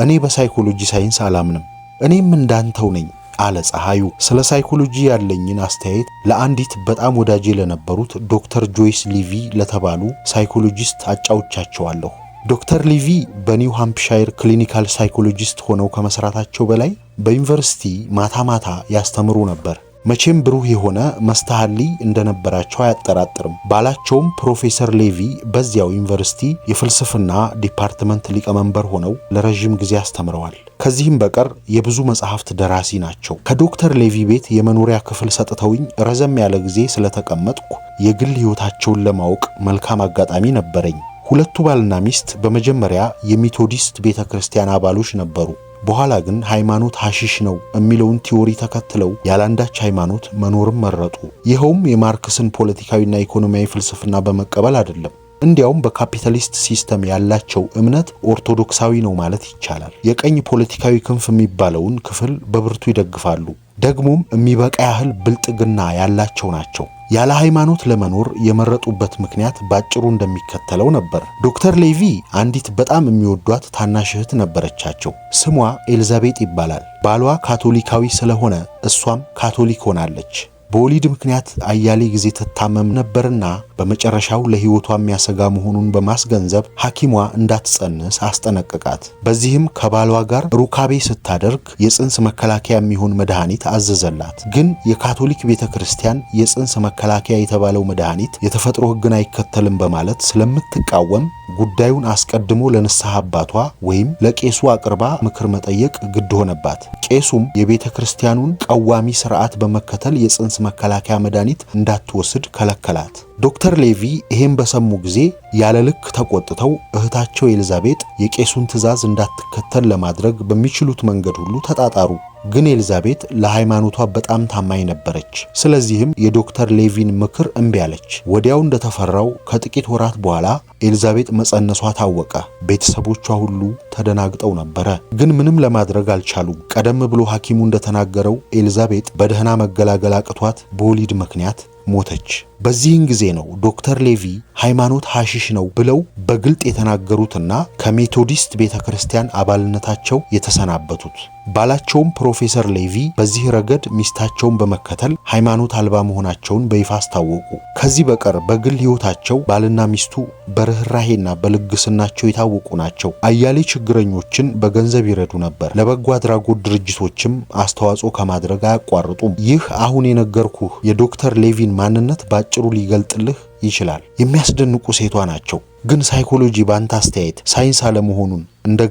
S1: እኔ በሳይኮሎጂ ሳይንስ አላምንም። እኔም እንዳንተው ነኝ አለ ፀሐዩ። ስለ ሳይኮሎጂ ያለኝን አስተያየት ለአንዲት በጣም ወዳጄ ለነበሩት ዶክተር ጆይስ ሊቪ ለተባሉ ሳይኮሎጂስት አጫውቻቸዋለሁ። ዶክተር ሊቪ በኒው ሃምፕሻየር ክሊኒካል ሳይኮሎጂስት ሆነው ከመስራታቸው በላይ በዩኒቨርሲቲ ማታ ያስተምሩ ነበር። መቼም ብሩህ የሆነ መስተሃሊ እንደነበራቸው አያጠራጥርም። ባላቸውም ፕሮፌሰር ሌቪ በዚያው ዩኒቨርሲቲ የፍልስፍና ዲፓርትመንት ሊቀመንበር ሆነው ለረጅም ጊዜ አስተምረዋል። ከዚህም በቀር የብዙ መጽሐፍት ደራሲ ናቸው። ከዶክተር ሌቪ ቤት የመኖሪያ ክፍል ሰጥተውኝ ረዘም ያለ ጊዜ ስለተቀመጥኩ የግል ሕይወታቸውን ለማወቅ መልካም አጋጣሚ ነበረኝ። ሁለቱ ባልና ሚስት በመጀመሪያ የሜቶዲስት ቤተክርስቲያን አባሎች ነበሩ። በኋላ ግን ሃይማኖት ሐሺሽ ነው የሚለውን ቲዮሪ ተከትለው ያላንዳች ሃይማኖት መኖርም መረጡ። ይኸውም የማርክስን ፖለቲካዊና ኢኮኖሚያዊ ፍልስፍና በመቀበል አይደለም። እንዲያውም በካፒታሊስት ሲስተም ያላቸው እምነት ኦርቶዶክሳዊ ነው ማለት ይቻላል። የቀኝ ፖለቲካዊ ክንፍ የሚባለውን ክፍል በብርቱ ይደግፋሉ። ደግሞም የሚበቃ ያህል ብልጥግና ያላቸው ናቸው። ያለ ሃይማኖት ለመኖር የመረጡበት ምክንያት ባጭሩ እንደሚከተለው ነበር። ዶክተር ሌቪ አንዲት በጣም የሚወዷት ታናሽ እህት ነበረቻቸው። ስሟ ኤልዛቤጥ ይባላል። ባሏ ካቶሊካዊ ስለሆነ እሷም ካቶሊክ ሆናለች። በወሊድ ምክንያት አያሌ ጊዜ ትታመም ነበርና በመጨረሻው ለሕይወቷ የሚያሰጋ መሆኑን በማስገንዘብ ሐኪሟ እንዳትጸንስ አስጠነቀቃት። በዚህም ከባሏ ጋር ሩካቤ ስታደርግ የጽንስ መከላከያ የሚሆን መድኃኒት አዘዘላት። ግን የካቶሊክ ቤተክርስቲያን የጽንስ መከላከያ የተባለው መድኃኒት የተፈጥሮ ሕግን አይከተልም በማለት ስለምትቃወም ጉዳዩን አስቀድሞ ለንስሐ አባቷ ወይም ለቄሱ አቅርባ ምክር መጠየቅ ግድ ሆነባት። ቄሱም የቤተክርስቲያኑን ቀዋሚ ስርዓት በመከተል የጽንስ መከላከያ መድኃኒት እንዳትወስድ ከለከላት። ዶክተር ሌቪ ይሄን በሰሙ ጊዜ ያለ ልክ ተቆጥተው እህታቸው ኤልዛቤት የቄሱን ትዕዛዝ እንዳትከተል ለማድረግ በሚችሉት መንገድ ሁሉ ተጣጣሩ። ግን ኤልዛቤት ለሃይማኖቷ በጣም ታማኝ ነበረች። ስለዚህም የዶክተር ሌቪን ምክር እምቢ አለች። ወዲያው እንደተፈራው ከጥቂት ወራት በኋላ ኤልዛቤት መጸነሷ ታወቀ። ቤተሰቦቿ ሁሉ ተደናግጠው ነበረ፣ ግን ምንም ለማድረግ አልቻሉም። ቀደም ብሎ ሐኪሙ እንደተናገረው ኤልዛቤት በደህና መገላገል አቅቷት በወሊድ ምክንያት ሞተች። በዚህን ጊዜ ነው ዶክተር ሌቪ ሃይማኖት ሐሺሽ ነው ብለው በግልጥ የተናገሩትና ከሜቶዲስት ቤተክርስቲያን አባልነታቸው የተሰናበቱት። ባላቸውም ፕሮፌሰር ሌቪ በዚህ ረገድ ሚስታቸውን በመከተል ሃይማኖት አልባ መሆናቸውን በይፋ አስታወቁ። ከዚህ በቀር በግል ሕይወታቸው ባልና ሚስቱ በርህራሄና በልግስናቸው የታወቁ ናቸው። አያሌ ችግረኞችን በገንዘብ ይረዱ ነበር። ለበጎ አድራጎት ድርጅቶችም አስተዋጽኦ ከማድረግ አያቋርጡም። ይህ አሁን የነገርኩህ የዶክተር ሌቪን ማንነት ባጭሩ ሊገልጥልህ ይችላል። የሚያስደንቁ ሴቷ ናቸው። ግን ሳይኮሎጂ ባንተ አስተያየት ሳይንስ አለመሆኑን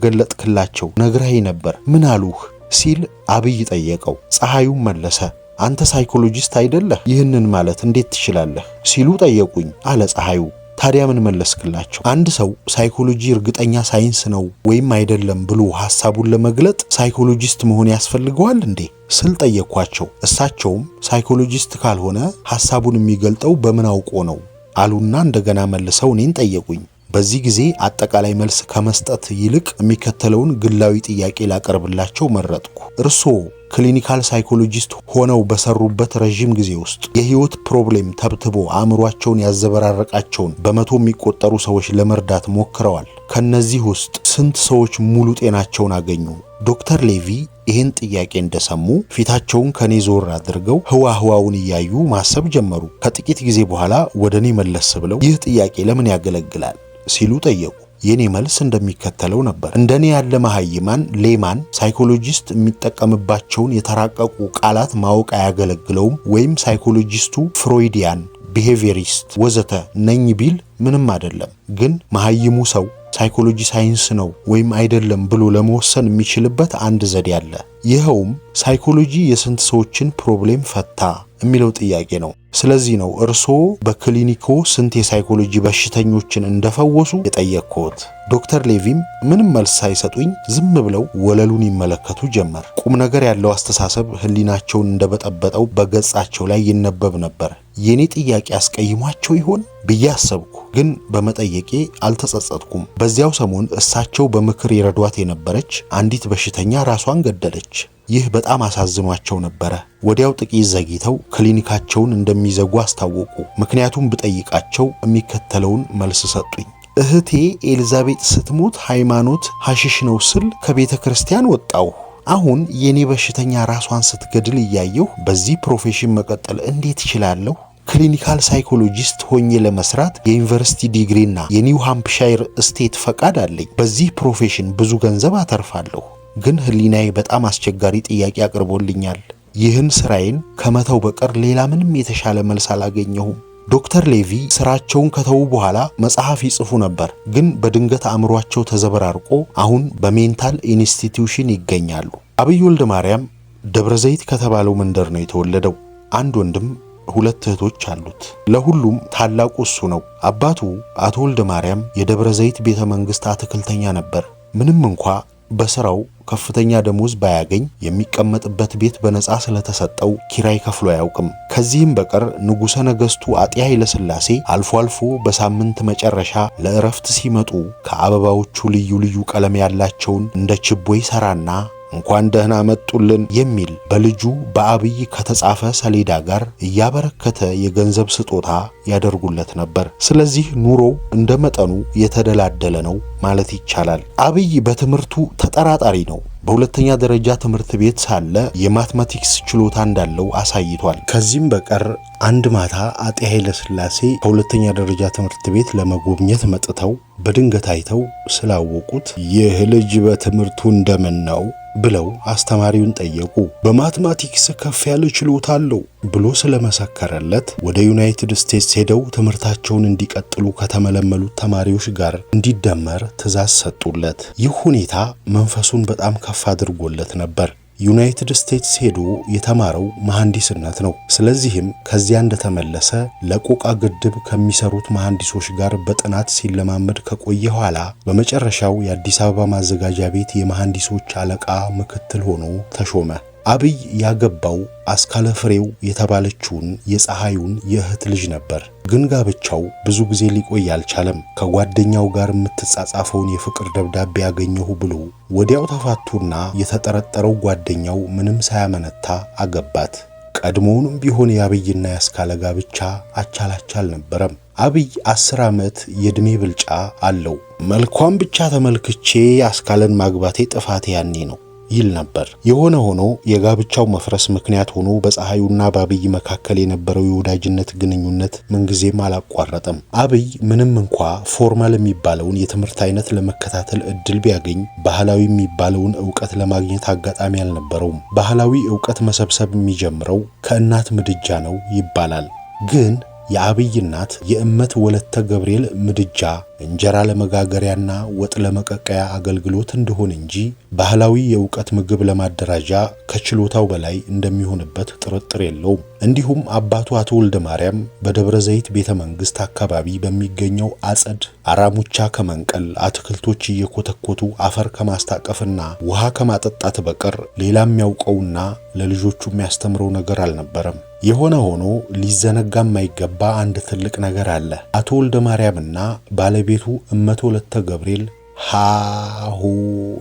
S1: እንደገለጥክላቸው ነግረኸኝ ነበር። ምን አሉህ ሲል አብይ ጠየቀው። ፀሐዩም መለሰ፣ አንተ ሳይኮሎጂስት አይደለህ? ይህንን ማለት እንዴት ትችላለህ ሲሉ ጠየቁኝ አለ ፀሐዩ። ታዲያ ምን መለስክላቸው? አንድ ሰው ሳይኮሎጂ እርግጠኛ ሳይንስ ነው ወይም አይደለም ብሎ ሐሳቡን ለመግለጥ ሳይኮሎጂስት መሆን ያስፈልገዋል እንዴ ስል ጠየቅኳቸው። እሳቸውም ሳይኮሎጂስት ካልሆነ ሐሳቡን የሚገልጠው በምን አውቆ ነው አሉና እንደገና መልሰው እኔን ጠየቁኝ። በዚህ ጊዜ አጠቃላይ መልስ ከመስጠት ይልቅ የሚከተለውን ግላዊ ጥያቄ ላቀርብላቸው መረጥኩ። እርስዎ ክሊኒካል ሳይኮሎጂስት ሆነው በሰሩበት ረጅም ጊዜ ውስጥ የህይወት ፕሮብሌም ተብትቦ አእምሯቸውን ያዘበራረቃቸውን በመቶ የሚቆጠሩ ሰዎች ለመርዳት ሞክረዋል። ከነዚህ ውስጥ ስንት ሰዎች ሙሉ ጤናቸውን አገኙ? ዶክተር ሌቪ ይህን ጥያቄ እንደሰሙ ፊታቸውን ከኔ ዞር አድርገው ህዋውን እያዩ ማሰብ ጀመሩ። ከጥቂት ጊዜ በኋላ ወደ እኔ መለስ ብለው ይህ ጥያቄ ለምን ያገለግላል ሲሉ ጠየቁ። የኔ መልስ እንደሚከተለው ነበር። እንደኔ ያለ መሃይማን ሌማን ሳይኮሎጂስት የሚጠቀምባቸውን የተራቀቁ ቃላት ማወቅ አያገለግለውም። ወይም ሳይኮሎጂስቱ ፍሮይዲያን፣ ቢሄቪየሪስት ወዘተ ነኝ ቢል ምንም አይደለም። ግን መሃይሙ ሰው ሳይኮሎጂ ሳይንስ ነው ወይም አይደለም ብሎ ለመወሰን የሚችልበት አንድ ዘዴ አለ። ይኸውም ሳይኮሎጂ የስንት ሰዎችን ፕሮብሌም ፈታ የሚለው ጥያቄ ነው። ስለዚህ ነው እርስዎ በክሊኒኮ ስንት የሳይኮሎጂ በሽተኞችን እንደፈወሱ የጠየቅኩት። ዶክተር ሌቪም ምንም መልስ ሳይሰጡኝ ዝም ብለው ወለሉን ይመለከቱ ጀመር። ቁም ነገር ያለው አስተሳሰብ ህሊናቸውን እንደበጠበጠው በገጻቸው ላይ ይነበብ ነበር። የኔ ጥያቄ አስቀይሟቸው ይሆን ብዬ አሰብኩ። ግን በመጠየቄ አልተጸጸትኩም። በዚያው ሰሞን እሳቸው በምክር ይረዷት የነበረች አንዲት በሽተኛ ራሷን ገደለች። ይህ በጣም አሳዝኗቸው ነበረ። ወዲያው ጥቂት ዘግይተው ክሊኒካቸውን እንደሚዘጉ አስታወቁ። ምክንያቱም ብጠይቃቸው የሚከተለውን መልስ ሰጡኝ። እህቴ ኤልዛቤት ስትሞት ሃይማኖት ሐሺሽ ነው ስል ከቤተ ክርስቲያን ወጣሁ። አሁን የኔ በሽተኛ ራሷን ስትገድል እያየሁ በዚህ ፕሮፌሽን መቀጠል እንዴት እችላለሁ? ክሊኒካል ሳይኮሎጂስት ሆኜ ለመስራት የዩኒቨርሲቲ ዲግሪና የኒው ሃምፕሻየር ስቴት ፈቃድ አለኝ። በዚህ ፕሮፌሽን ብዙ ገንዘብ አተርፋለሁ። ግን ህሊናዬ በጣም አስቸጋሪ ጥያቄ አቅርቦልኛል። ይህን ስራዬን ከመተው በቀር ሌላ ምንም የተሻለ መልስ አላገኘሁም። ዶክተር ሌቪ ስራቸውን ከተው በኋላ መጽሐፍ ይጽፉ ነበር። ግን በድንገት አእምሯቸው ተዘበራርቆ አሁን በሜንታል ኢንስቲትዩሽን ይገኛሉ። አብይ ወልደ ማርያም ደብረ ዘይት ከተባለው መንደር ነው የተወለደው። አንድ ወንድም፣ ሁለት እህቶች አሉት። ለሁሉም ታላቁ እሱ ነው። አባቱ አቶ ወልደ ማርያም የደብረ ዘይት ቤተ መንግስት አትክልተኛ ነበር። ምንም እንኳ በስራው ከፍተኛ ደሞዝ ባያገኝ የሚቀመጥበት ቤት በነፃ ስለተሰጠው ኪራይ ከፍሎ አያውቅም። ከዚህም በቀር ንጉሠ ነገሥቱ አጤ ኃይለ ሥላሴ አልፎ አልፎ በሳምንት መጨረሻ ለእረፍት ሲመጡ ከአበባዎቹ ልዩ ልዩ ቀለም ያላቸውን እንደ ችቦ ይሰራና እንኳን ደህና መጡልን የሚል በልጁ በአብይ ከተጻፈ ሰሌዳ ጋር እያበረከተ የገንዘብ ስጦታ ያደርጉለት ነበር። ስለዚህ ኑሮው እንደ መጠኑ የተደላደለ ነው ማለት ይቻላል። አብይ በትምህርቱ ተጠራጣሪ ነው። በሁለተኛ ደረጃ ትምህርት ቤት ሳለ የማትማቲክስ ችሎታ እንዳለው አሳይቷል። ከዚህም በቀር አንድ ማታ አጤ ኃይለ ሥላሴ ከሁለተኛ ደረጃ ትምህርት ቤት ለመጎብኘት መጥተው በድንገት አይተው ስላወቁት ይህ ልጅ በትምህርቱ እንደምን ነው ብለው አስተማሪውን ጠየቁ። በማትማቲክስ ከፍ ያለ ችሎታ አለው ብሎ ስለመሰከረለት ወደ ዩናይትድ ስቴትስ ሄደው ትምህርታቸውን እንዲቀጥሉ ከተመለመሉት ተማሪዎች ጋር እንዲደመር ትዕዛዝ ሰጡለት። ይህ ሁኔታ መንፈሱን በጣም ከፍ አድርጎለት ነበር። ዩናይትድ ስቴትስ ሄዶ የተማረው መሐንዲስነት ነው። ስለዚህም ከዚያ እንደተመለሰ ለቆቃ ግድብ ከሚሰሩት መሐንዲሶች ጋር በጥናት ሲለማመድ ከቆየ ኋላ በመጨረሻው የአዲስ አበባ ማዘጋጃ ቤት የመሐንዲሶች አለቃ ምክትል ሆኖ ተሾመ። አብይ ያገባው አስካለ ፍሬው የተባለችውን የፀሐዩን የእህት ልጅ ነበር። ግን ጋብቻው ብዙ ጊዜ ሊቆይ አልቻለም። ከጓደኛው ጋር የምትጻጻፈውን የፍቅር ደብዳቤ ያገኘሁ ብሎ ወዲያው ተፋቱና የተጠረጠረው ጓደኛው ምንም ሳያመነታ አገባት። ቀድሞውንም ቢሆን የአብይና የአስካለ ጋብቻ አቻላቻ አልነበረም። አብይ 10 ዓመት የዕድሜ ብልጫ አለው። መልኳም ብቻ ተመልክቼ አስካለን ማግባቴ ጥፋቴ ያኔ ነው ይል ነበር። የሆነ ሆኖ የጋብቻው መፍረስ ምክንያት ሆኖ በፀሐዩና በአብይ መካከል የነበረው የወዳጅነት ግንኙነት ምንጊዜም አላቋረጠም። አብይ ምንም እንኳ ፎርማል የሚባለውን የትምህርት አይነት ለመከታተል እድል ቢያገኝ ባህላዊ የሚባለውን ዕውቀት ለማግኘት አጋጣሚ አልነበረውም። ባህላዊ ዕውቀት መሰብሰብ የሚጀምረው ከእናት ምድጃ ነው ይባላል። ግን የአብይ እናት የእመት ወለተ ገብርኤል ምድጃ እንጀራ ለመጋገሪያና ወጥ ለመቀቀያ አገልግሎት እንደሆነ እንጂ ባህላዊ የዕውቀት ምግብ ለማደራጃ ከችሎታው በላይ እንደሚሆንበት ጥርጥር የለውም። እንዲሁም አባቱ አቶ ወልደ ማርያም በደብረ ዘይት ቤተ መንግስት አካባቢ በሚገኘው አጸድ አራሙቻ ከመንቀል አትክልቶች እየኮተኮቱ አፈር ከማስታቀፍና ውሃ ከማጠጣት በቀር ሌላ የሚያውቀውና ለልጆቹ የሚያስተምረው ነገር አልነበረም። የሆነ ሆኖ ሊዘነጋ የማይገባ አንድ ትልቅ ነገር አለ። አቶ ወልደ ማርያምና ባለቤቱ እመት ወለተ ገብርኤል ሃሁ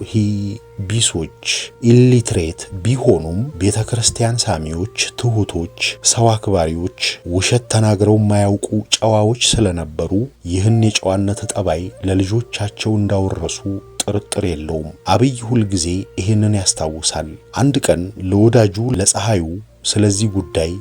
S1: ሂ ቢሶች ኢሊትሬት ቢሆኑም ቤተ ክርስቲያን ሳሚዎች፣ ትሁቶች፣ ሰው አክባሪዎች፣ ውሸት ተናግረው የማያውቁ ጨዋዎች ስለነበሩ ይህን የጨዋነት ጠባይ ለልጆቻቸው እንዳወረሱ ጥርጥር የለውም። አብይ ሁልጊዜ ይህንን ያስታውሳል። አንድ ቀን ለወዳጁ ለፀሐዩ ስለዚህ ጉዳይ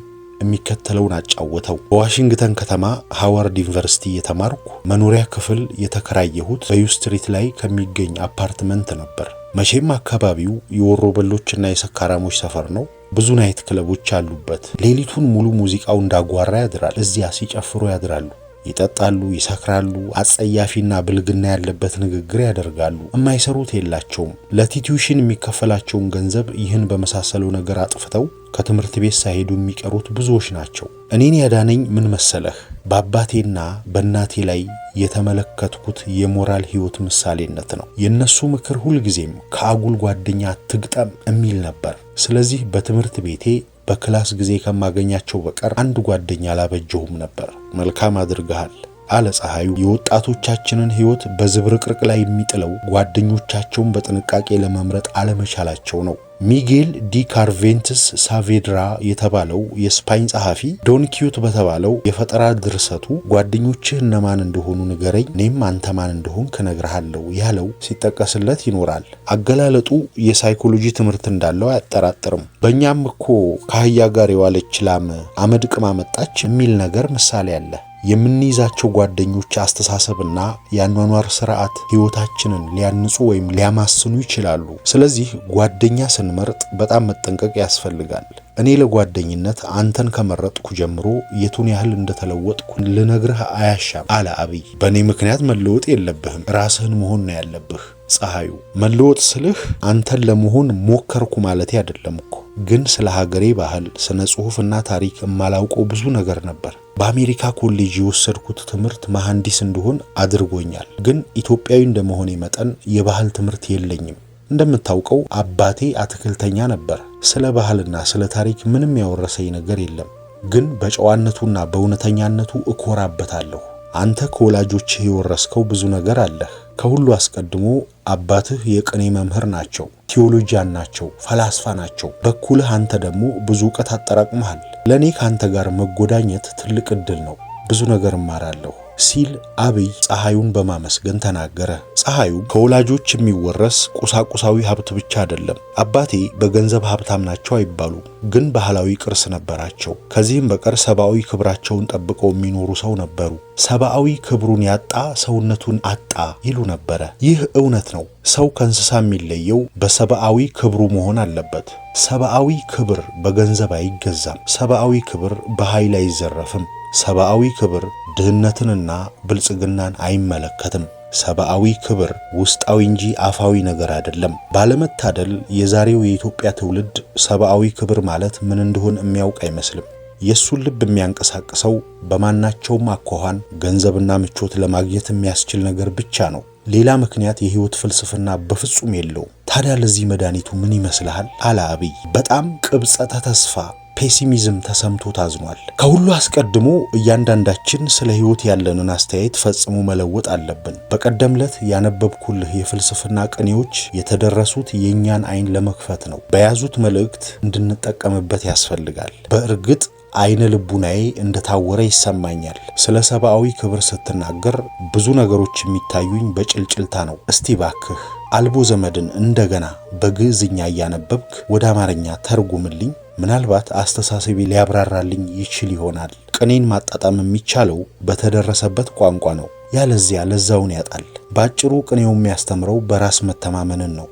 S1: የሚከተለውን አጫወተው። በዋሽንግተን ከተማ ሃዋርድ ዩኒቨርሲቲ የተማርኩ መኖሪያ ክፍል የተከራየሁት በዩ ስትሪት ላይ ከሚገኝ አፓርትመንት ነበር። መቼም አካባቢው የወሮበሎችና የሰካራሞች ሰፈር ነው። ብዙ ናይት ክለቦች አሉበት። ሌሊቱን ሙሉ ሙዚቃው እንዳጓራ ያድራል። እዚያ ሲጨፍሩ ያድራሉ። ይጠጣሉ፣ ይሰክራሉ፣ አጸያፊና ብልግና ያለበት ንግግር ያደርጋሉ። የማይሰሩት የላቸውም። ለቲዩሽን የሚከፈላቸውን ገንዘብ ይህን በመሳሰለው ነገር አጥፍተው ከትምህርት ቤት ሳይሄዱ የሚቀሩት ብዙዎች ናቸው። እኔን ያዳነኝ ምን መሰለህ? በአባቴና በእናቴ ላይ የተመለከትኩት የሞራል ሕይወት ምሳሌነት ነው። የነሱ ምክር ሁልጊዜም ከአጉል ጓደኛ አትግጠም የሚል ነበር። ስለዚህ በትምህርት ቤቴ በክላስ ጊዜ ከማገኛቸው በቀር አንድ ጓደኛ አላበጀሁም ነበር። መልካም አድርገሃል አለ ፀሐዩ። የወጣቶቻችንን ሕይወት በዝብርቅርቅ ላይ የሚጥለው ጓደኞቻቸውን በጥንቃቄ ለመምረጥ አለመቻላቸው ነው። ሚጌል ዲ ካርቬንትስ ሳቬድራ የተባለው የስፓኝ ጸሐፊ ዶን ኪዮት በተባለው የፈጠራ ድርሰቱ ጓደኞችህ እነማን እንደሆኑ ንገረኝ፣ እኔም አንተ ማን እንደሆንክ እነግርሃለሁ ያለው ሲጠቀስለት ይኖራል። አገላለጡ የሳይኮሎጂ ትምህርት እንዳለው አያጠራጥርም። በእኛም እኮ ከአህያ ጋር የዋለች ላም አመድ ቅማ መጣች የሚል ነገር ምሳሌ አለ። የምንይዛቸው ጓደኞች አስተሳሰብና የአኗኗር ስርዓት ህይወታችንን ሊያንጹ ወይም ሊያማስኑ ይችላሉ። ስለዚህ ጓደኛ ስንመርጥ በጣም መጠንቀቅ ያስፈልጋል። እኔ ለጓደኝነት አንተን ከመረጥኩ ጀምሮ የቱን ያህል እንደተለወጥኩ ልነግርህ አያሻም አለ አብይ። በእኔ ምክንያት መለወጥ የለብህም፣ ራስህን መሆን ነው ያለብህ። ፀሐዩ መለወጥ ስልህ አንተን ለመሆን ሞከርኩ ማለቴ አይደለም እኮ። ግን ስለ ሀገሬ ባህል፣ ስነ ጽሑፍና ታሪክ የማላውቀው ብዙ ነገር ነበር። በአሜሪካ ኮሌጅ የወሰድኩት ትምህርት መሐንዲስ እንደሆን አድርጎኛል። ግን ኢትዮጵያዊ እንደመሆኔ መጠን የባህል ትምህርት የለኝም። እንደምታውቀው አባቴ አትክልተኛ ነበር። ስለ ባህልና ስለ ታሪክ ምንም ያወረሰኝ ነገር የለም። ግን በጨዋነቱና በእውነተኛነቱ እኮራበታለሁ። አንተ ከወላጆችህ የወረስከው ብዙ ነገር አለህ። ከሁሉ አስቀድሞ አባትህ የቅኔ መምህር ናቸው፣ ቴዎሎጂያን ናቸው፣ ፈላስፋ ናቸው። በኩልህ አንተ ደግሞ ብዙ ዕውቀት አጠራቅመሃል። ለእኔ ከአንተ ጋር መጎዳኘት ትልቅ ዕድል ነው። ብዙ ነገር እማራለሁ ሲል አብይ ፀሐዩን በማመስገን ተናገረ። ፀሐዩ ከወላጆች የሚወረስ ቁሳቁሳዊ ሀብት ብቻ አይደለም። አባቴ በገንዘብ ሀብታም ናቸው አይባሉ፣ ግን ባህላዊ ቅርስ ነበራቸው። ከዚህም በቀር ሰብአዊ ክብራቸውን ጠብቀው የሚኖሩ ሰው ነበሩ። ሰብአዊ ክብሩን ያጣ ሰውነቱን አጣ ይሉ ነበረ። ይህ እውነት ነው። ሰው ከእንስሳ የሚለየው በሰብአዊ ክብሩ መሆን አለበት። ሰብአዊ ክብር በገንዘብ አይገዛም። ሰብአዊ ክብር በኃይል አይዘረፍም። ሰብአዊ ክብር ድህነትንና ብልጽግናን አይመለከትም። ሰብአዊ ክብር ውስጣዊ እንጂ አፋዊ ነገር አይደለም። ባለመታደል የዛሬው የኢትዮጵያ ትውልድ ሰብአዊ ክብር ማለት ምን እንደሆነ የሚያውቅ አይመስልም። የሱን ልብ የሚያንቀሳቅሰው በማናቸውም አኳኋን ገንዘብና ምቾት ለማግኘት የሚያስችል ነገር ብቻ ነው። ሌላ ምክንያት የህይወት ፍልስፍና በፍጹም የለውም። ታዲያ ለዚህ መድኃኒቱ ምን ይመስልሃል? አለ አብይ በጣም ቅብጸተ ተስፋ ፔሲሚዝም ተሰምቶ ታዝኗል። ከሁሉ አስቀድሞ እያንዳንዳችን ስለ ህይወት ያለንን አስተያየት ፈጽሞ መለወጥ አለብን። በቀደም ዕለት ያነበብኩልህ የፍልስፍና ቅኔዎች የተደረሱት የእኛን አይን ለመክፈት ነው። በያዙት መልእክት እንድንጠቀምበት ያስፈልጋል። በእርግጥ አይነ ልቡናዬ እንደታወረ ይሰማኛል። ስለ ሰብአዊ ክብር ስትናገር ብዙ ነገሮች የሚታዩኝ በጭልጭልታ ነው። እስቲ ባክህ አልቦ ዘመድን እንደገና በግዕዝኛ እያነበብክ ወደ አማርኛ ተርጉምልኝ። ምናልባት አስተሳሰቤ ሊያብራራልኝ ይችል ይሆናል። ቅኔን ማጣጣም የሚቻለው በተደረሰበት ቋንቋ ነው። ያለዚያ ለዛውን ያጣል። ባጭሩ ቅኔው የሚያስተምረው በራስ መተማመንን ነው።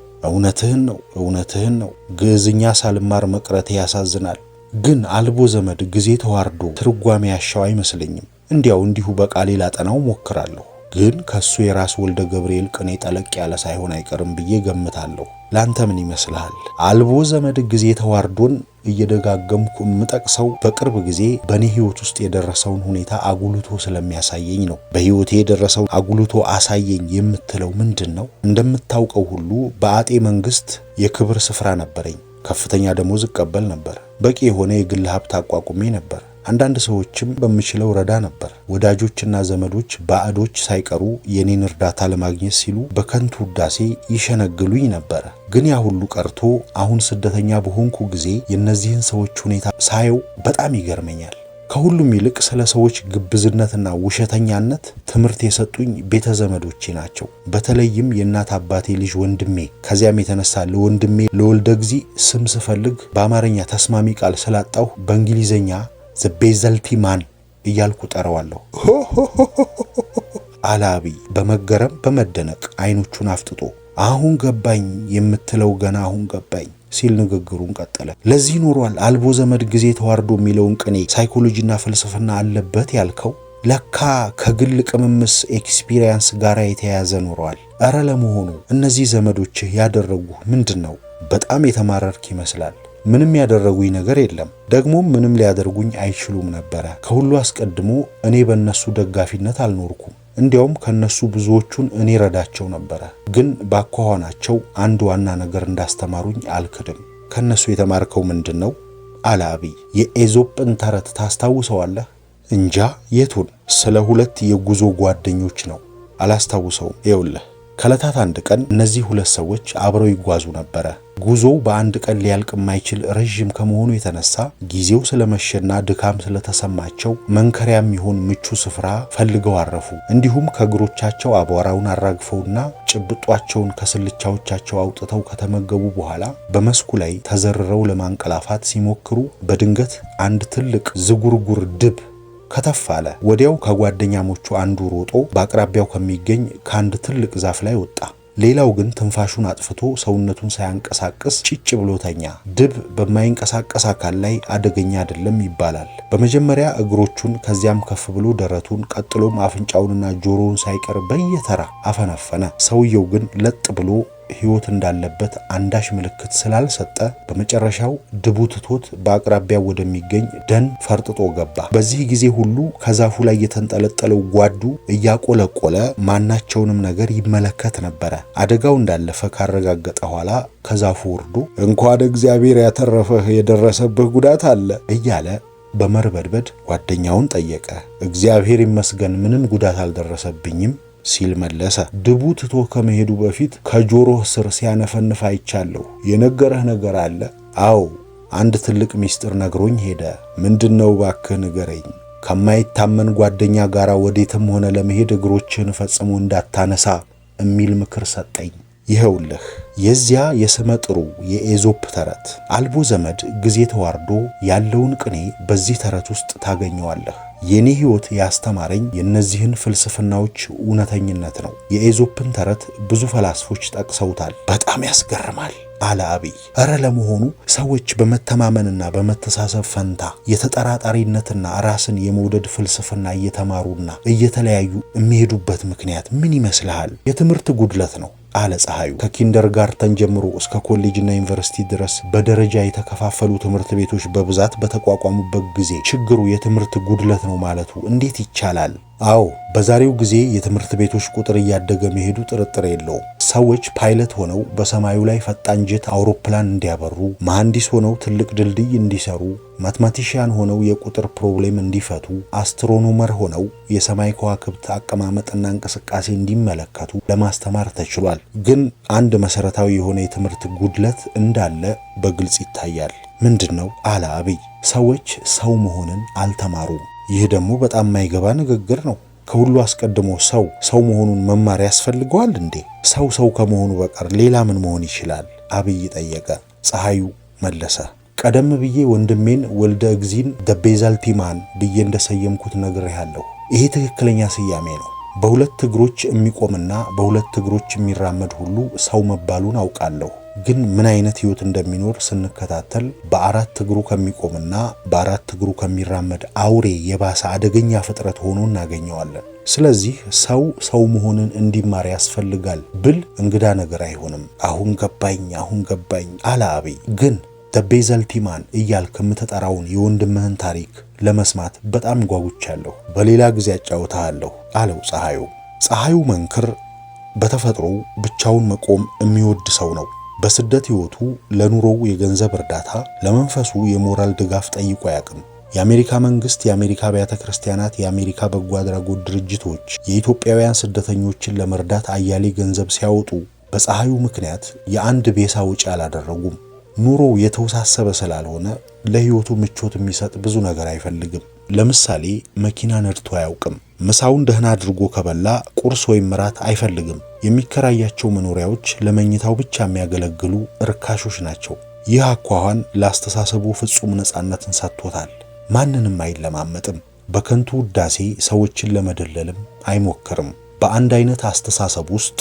S1: እውነትህን ነው። ግዕዝኛ ሳልማር መቅረቴ ያሳዝናል። ግን አልቦ ዘመድ ጊዜ ተዋርዶ ትርጓሜ ያሻው አይመስለኝም። እንዲሁ በቃሌ ላጠናው ሞክራለሁ። ግን ከሱ የራስ ወልደ ገብርኤል ቅኔ ጠለቅ ያለ ሳይሆን አይቀርም ብዬ ገምታለሁ። ላንተ ምን ይመስልሃል? አልቦ ዘመድ ጊዜ ተዋርዶን እየደጋገምኩ የምጠቅሰው በቅርብ ጊዜ በእኔ ህይወት ውስጥ የደረሰውን ሁኔታ አጉልቶ ስለሚያሳየኝ ነው። በህይወቴ የደረሰው አጉልቶ አሳየኝ የምትለው ምንድን ነው? እንደምታውቀው ሁሉ በአጤ መንግስት የክብር ስፍራ ነበረኝ። ከፍተኛ ደሞዝ እቀበል ነበር። በቂ የሆነ የግል ሀብት አቋቁሜ ነበር። አንዳንድ ሰዎችም በምችለው ረዳ ነበር። ወዳጆችና ዘመዶች ባዕዶች ሳይቀሩ የኔን እርዳታ ለማግኘት ሲሉ በከንቱ ውዳሴ ይሸነግሉኝ ነበር። ግን ያ ሁሉ ቀርቶ አሁን ስደተኛ በሆንኩ ጊዜ የእነዚህን ሰዎች ሁኔታ ሳየው በጣም ይገርመኛል። ከሁሉም ይልቅ ስለ ሰዎች ግብዝነትና ውሸተኛነት ትምህርት የሰጡኝ ቤተ ዘመዶቼ ናቸው። በተለይም የእናት አባቴ ልጅ ወንድሜ። ከዚያም የተነሳ ለወንድሜ ለወልደ እግዚ ስም ስፈልግ በአማርኛ ተስማሚ ቃል ስላጣሁ በእንግሊዘኛ ዘቤዘልቲ ማን እያልኩ ጠራዋለሁ። አለ አብይ በመገረም በመደነቅ አይኖቹን አፍጥጦ። አሁን ገባኝ የምትለው ገና አሁን ገባኝ ሲል ንግግሩን ቀጠለ። ለዚህ ኖሯል አልቦ ዘመድ ጊዜ ተዋርዶ የሚለውን ቅኔ ሳይኮሎጂና ፍልስፍና አለበት ያልከው? ለካ ከግል ቅምምስ ኤክስፒሪየንስ ጋር የተያያዘ ኖሯል። እረ ለመሆኑ እነዚህ ዘመዶችህ ያደረጉህ ምንድን ነው? በጣም የተማረርክ ይመስላል። ምንም ያደረጉኝ ነገር የለም። ደግሞም ምንም ሊያደርጉኝ አይችሉም ነበረ። ከሁሉ አስቀድሞ እኔ በእነሱ ደጋፊነት አልኖርኩም። እንዲያውም ከነሱ ብዙዎቹን እኔ ረዳቸው ነበረ። ግን ባኳኋናቸው አንድ ዋና ነገር እንዳስተማሩኝ አልክድም። ከነሱ የተማርከው ምንድን ነው? አለ አብይ። የኤዞጵን ተረት ታስታውሰዋለህ? እንጃ። የቱን? ስለ ሁለት የጉዞ ጓደኞች ነው። አላስታውሰውም። ይኸውልህ ከዕለታት አንድ ቀን እነዚህ ሁለት ሰዎች አብረው ይጓዙ ነበረ። ጉዞው በአንድ ቀን ሊያልቅ የማይችል ረዥም ከመሆኑ የተነሳ ጊዜው ስለመሸና ድካም ስለተሰማቸው መንከሪያም ይሁን ምቹ ስፍራ ፈልገው አረፉ። እንዲሁም ከእግሮቻቸው አቧራውን አራግፈውና ጭብጧቸውን ከስልቻዎቻቸው አውጥተው ከተመገቡ በኋላ በመስኩ ላይ ተዘርረው ለማንቀላፋት ሲሞክሩ በድንገት አንድ ትልቅ ዝጉርጉር ድብ ከተፍ አለ። ወዲያው ከጓደኛሞቹ አንዱ ሮጦ በአቅራቢያው ከሚገኝ ከአንድ ትልቅ ዛፍ ላይ ወጣ። ሌላው ግን ትንፋሹን አጥፍቶ ሰውነቱን ሳያንቀሳቅስ ጭጭ ብሎ ተኛ። ድብ በማይንቀሳቀስ አካል ላይ አደገኛ አይደለም ይባላል። በመጀመሪያ እግሮቹን፣ ከዚያም ከፍ ብሎ ደረቱን፣ ቀጥሎም አፍንጫውንና ጆሮውን ሳይቀር በየተራ አፈነፈነ። ሰውየው ግን ለጥ ብሎ ሕይወት እንዳለበት አንዳች ምልክት ስላልሰጠ በመጨረሻው ድቡ ትቶት በአቅራቢያው ወደሚገኝ ደን ፈርጥጦ ገባ። በዚህ ጊዜ ሁሉ ከዛፉ ላይ የተንጠለጠለው ጓዱ እያቆለቆለ ማናቸውንም ነገር ይመለከት ነበረ። አደጋው እንዳለፈ ካረጋገጠ ኋላ ከዛፉ ወርዶ እንኳን እግዚአብሔር ያተረፈህ የደረሰብህ ጉዳት አለ እያለ በመርበድበድ ጓደኛውን ጠየቀ። እግዚአብሔር ይመስገን ምንም ጉዳት አልደረሰብኝም ሲል መለሰ። ድቡ ትቶ ከመሄዱ በፊት ከጆሮህ ስር ሲያነፈንፍ አይቻለሁ። የነገረህ ነገር አለ? አዎ፣ አንድ ትልቅ ሚስጥር ነግሮኝ ሄደ። ምንድነው? እባክህ ንገረኝ። ከማይታመን ጓደኛ ጋር ወዴትም ሆነ ለመሄድ እግሮችህን ፈጽሞ እንዳታነሳ የሚል ምክር ሰጠኝ። ይኸውልህ የዚያ የስመ ጥሩ የኤዞፕ ተረት አልቦ ዘመድ ጊዜ ተዋርዶ ያለውን ቅኔ በዚህ ተረት ውስጥ ታገኘዋለህ። የኔ ሕይወት ያስተማረኝ የእነዚህን ፍልስፍናዎች እውነተኝነት ነው። የኤዞፕን ተረት ብዙ ፈላስፎች ጠቅሰውታል። በጣም ያስገርማል አለ አብይ። እረ ለመሆኑ ሰዎች በመተማመንና በመተሳሰብ ፈንታ የተጠራጣሪነትና ራስን የመውደድ ፍልስፍና እየተማሩና እየተለያዩ የሚሄዱበት ምክንያት ምን ይመስልሃል? የትምህርት ጉድለት ነው አለ ፀሐዩ። ከኪንደርጋርተን ጀምሮ እስከ ኮሌጅና ዩኒቨርሲቲ ድረስ በደረጃ የተከፋፈሉ ትምህርት ቤቶች በብዛት በተቋቋሙበት ጊዜ ችግሩ የትምህርት ጉድለት ነው ማለቱ እንዴት ይቻላል? አዎ በዛሬው ጊዜ የትምህርት ቤቶች ቁጥር እያደገ መሄዱ ጥርጥር የለውም። ሰዎች ፓይለት ሆነው በሰማዩ ላይ ፈጣን ጄት አውሮፕላን እንዲያበሩ፣ መሐንዲስ ሆነው ትልቅ ድልድይ እንዲሰሩ፣ ማትማቲሽያን ሆነው የቁጥር ፕሮብሌም እንዲፈቱ፣ አስትሮኖመር ሆነው የሰማይ ከዋክብት አቀማመጥና እንቅስቃሴ እንዲመለከቱ ለማስተማር ተችሏል። ግን አንድ መሰረታዊ የሆነ የትምህርት ጉድለት እንዳለ በግልጽ ይታያል። ምንድነው? አለ አብይ። ሰዎች ሰው መሆንን አልተማሩም። ይህ ደግሞ በጣም የማይገባ ንግግር ነው። ከሁሉ አስቀድሞ ሰው መሆኑን መማር ያስፈልገዋል እንዴ? ሰው ከመሆኑ በቀር ሌላ ምን መሆን ይችላል? አብይ ጠየቀ። ፀሐዩ መለሰ። ቀደም ብዬ ወንድሜን ወልደ እግዚእን ደቤዛልቲማን ብዬ እንደሰየምኩት ነግሬሃለሁ። ይሄ ትክክለኛ ስያሜ ነው። በሁለት እግሮች የሚቆምና በሁለት እግሮች የሚራመድ ሁሉ ሰው መባሉን አውቃለሁ። ግን ምን አይነት ህይወት እንደሚኖር ስንከታተል በአራት እግሩ ከሚቆምና በአራት እግሩ ከሚራመድ አውሬ የባሰ አደገኛ ፍጥረት ሆኖ እናገኘዋለን። ስለዚህ ሰው መሆንን እንዲማር ያስፈልጋል ብል እንግዳ ነገር አይሆንም። አሁን ገባኝ አለ አብይ። ግን ደቤዛልቲማን እያልክ የምትጠራውን የወንድምህን ታሪክ ለመስማት በጣም ጓጉቻለሁ። በሌላ ጊዜ አጫውታለሁ አለው ፀሐዩ መንክር በተፈጥሮ ብቻውን መቆም የሚወድ ሰው ነው። በስደት ህይወቱ ለኑሮው የገንዘብ እርዳታ፣ ለመንፈሱ የሞራል ድጋፍ ጠይቆ አያውቅም። የአሜሪካ መንግስት፣ የአሜሪካ አብያተ ክርስቲያናት፣ የአሜሪካ በጎ አድራጎት ድርጅቶች የኢትዮጵያውያን ስደተኞችን ለመርዳት አያሌ ገንዘብ ሲያወጡ በፀሐዩ ምክንያት የአንድ ቤሳ ወጪ አላደረጉም። ኑሮው የተወሳሰበ ስላልሆነ ለህይወቱ ምቾት የሚሰጥ ብዙ ነገር አይፈልግም። ለምሳሌ መኪና ነድቶ አያውቅም። ምሳውን ደህና አድርጎ ከበላ ቁርስ ወይም ራት አይፈልግም። የሚከራያቸው መኖሪያዎች ለመኝታው ብቻ የሚያገለግሉ ርካሾች ናቸው። ይህ አኳኋን ለአስተሳሰቡ ፍጹም ነፃነትን ሰጥቶታል። ማንንም አይለማመጥም። በከንቱ ውዳሴ ሰዎችን ለመደለልም አይሞክርም። በአንድ አይነት አስተሳሰብ ውስጥ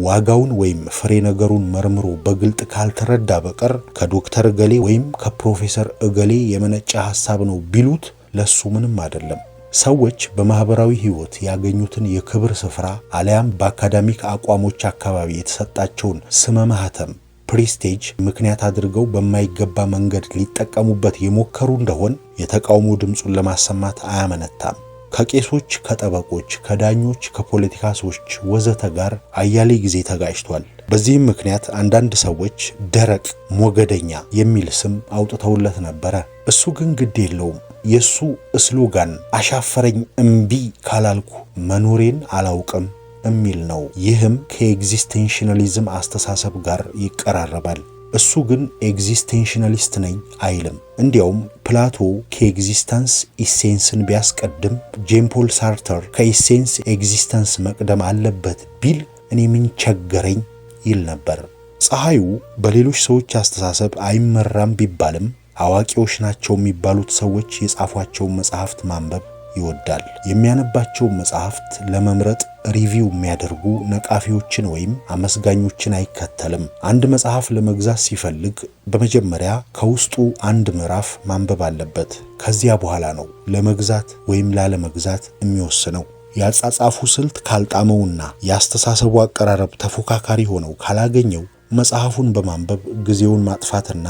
S1: ዋጋውን ወይም ፍሬ ነገሩን መርምሮ በግልጥ ካልተረዳ በቀር ከዶክተር እገሌ ወይም ከፕሮፌሰር እገሌ የመነጨ ሐሳብ ነው ቢሉት ለሱ ምንም አይደለም። ሰዎች በማህበራዊ ህይወት ያገኙትን የክብር ስፍራ አለያም በአካዳሚክ አቋሞች አካባቢ የተሰጣቸውን ስመ ማህተም ፕሪስቴጅ ምክንያት አድርገው በማይገባ መንገድ ሊጠቀሙበት የሞከሩ እንደሆን የተቃውሞ ድምፁን ለማሰማት አያመነታም። ከቄሶች፣ ከጠበቆች፣ ከዳኞች፣ ከፖለቲካ ሰዎች ወዘተ ጋር አያሌ ጊዜ ተጋጭቷል። በዚህም ምክንያት አንዳንድ ሰዎች ደረቅ ሞገደኛ የሚል ስም አውጥተውለት ነበረ። እሱ ግን ግድ የለውም። የሱ ስሎጋን አሻፈረኝ እምቢ ካላልኩ መኖሬን አላውቅም የሚል ነው። ይህም ከኤግዚስቴንሽናሊዝም አስተሳሰብ ጋር ይቀራረባል። እሱ ግን ኤግዚስቴንሽናሊስት ነኝ አይልም። እንዲያውም ፕላቶ ከኤግዚስተንስ ኢሴንስን ቢያስቀድም ጄን ፖል ሳርተር ከኢሴንስ ኤግዚስተንስ መቅደም አለበት ቢል እኔ ምን ቸገረኝ ይል ነበር። ፀሐዩ በሌሎች ሰዎች አስተሳሰብ አይመራም ቢባልም አዋቂዎች ናቸው የሚባሉት ሰዎች የጻፏቸውን መጽሐፍት ማንበብ ይወዳል። የሚያነባቸው መጽሐፍት ለመምረጥ ሪቪው የሚያደርጉ ነቃፊዎችን ወይም አመስጋኞችን አይከተልም። አንድ መጽሐፍ ለመግዛት ሲፈልግ በመጀመሪያ ከውስጡ አንድ ምዕራፍ ማንበብ አለበት። ከዚያ በኋላ ነው ለመግዛት ወይም ላለመግዛት የሚወስነው። ያጻጻፉ ስልት ካልጣመውና የአስተሳሰቡ አቀራረብ ተፎካካሪ ሆነው ካላገኘው መጽሐፉን በማንበብ ጊዜውን ማጥፋትና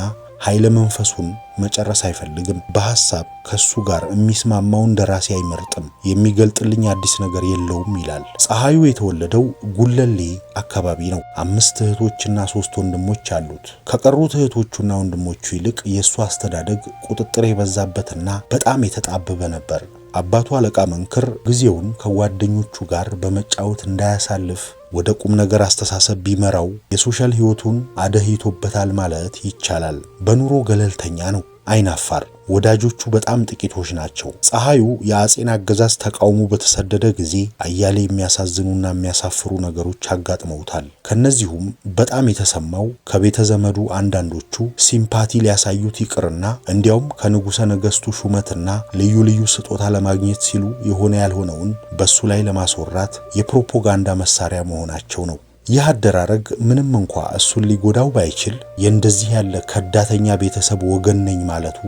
S1: ኃይለ መንፈሱን መጨረስ አይፈልግም። በሐሳብ ከሱ ጋር የሚስማማውን ደራሲ አይመርጥም። የሚገልጥልኝ አዲስ ነገር የለውም ይላል። ፀሐዩ የተወለደው ጉለሌ አካባቢ ነው። 5 እህቶችና 3 ወንድሞች አሉት። ከቀሩት እህቶቹና ወንድሞቹ ይልቅ የሱ አስተዳደግ ቁጥጥር የበዛበትና በጣም የተጣበበ ነበር። አባቱ አለቃ መንክር ጊዜውን ከጓደኞቹ ጋር በመጫወት እንዳያሳልፍ ወደ ቁም ነገር አስተሳሰብ ቢመራው የሶሻል ህይወቱን አደህይቶበታል ማለት ይቻላል። በኑሮ ገለልተኛ ነው። አይናፋር፣ ወዳጆቹ በጣም ጥቂቶች ናቸው። ፀሐዩ የአጼን አገዛዝ ተቃውሞ በተሰደደ ጊዜ አያሌ የሚያሳዝኑና የሚያሳፍሩ ነገሮች አጋጥመውታል። ከነዚሁም በጣም የተሰማው ከቤተ ዘመዱ አንዳንዶቹ ሲምፓቲ ሊያሳዩት ይቅርና እንዲያውም ከንጉሠ ነገሥቱ ሹመትና ልዩ ልዩ ስጦታ ለማግኘት ሲሉ የሆነ ያልሆነውን በሱ ላይ ለማስወራት የፕሮፓጋንዳ መሳሪያ መሆናቸው ነው። ይህ አደራረግ ምንም እንኳ እሱን ሊጎዳው ባይችል የእንደዚህ ያለ ከዳተኛ ቤተሰብ ወገን ነኝ ማለቱ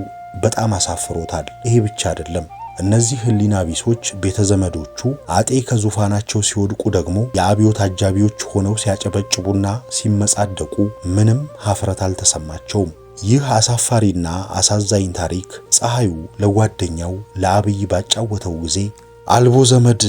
S1: በጣም አሳፍሮታል። ይሄ ብቻ አይደለም። እነዚህ ህሊና ቢሶች ቤተ ዘመዶቹ አጤ ከዙፋናቸው ሲወድቁ ደግሞ የአብዮት አጃቢዎች ሆነው ሲያጨበጭቡና ሲመጻደቁ ምንም ሀፍረት አልተሰማቸውም። ይህ አሳፋሪና አሳዛኝ ታሪክ ፀሐዩ ለጓደኛው ለአብይ ባጫወተው ጊዜ አልቦ ዘመድ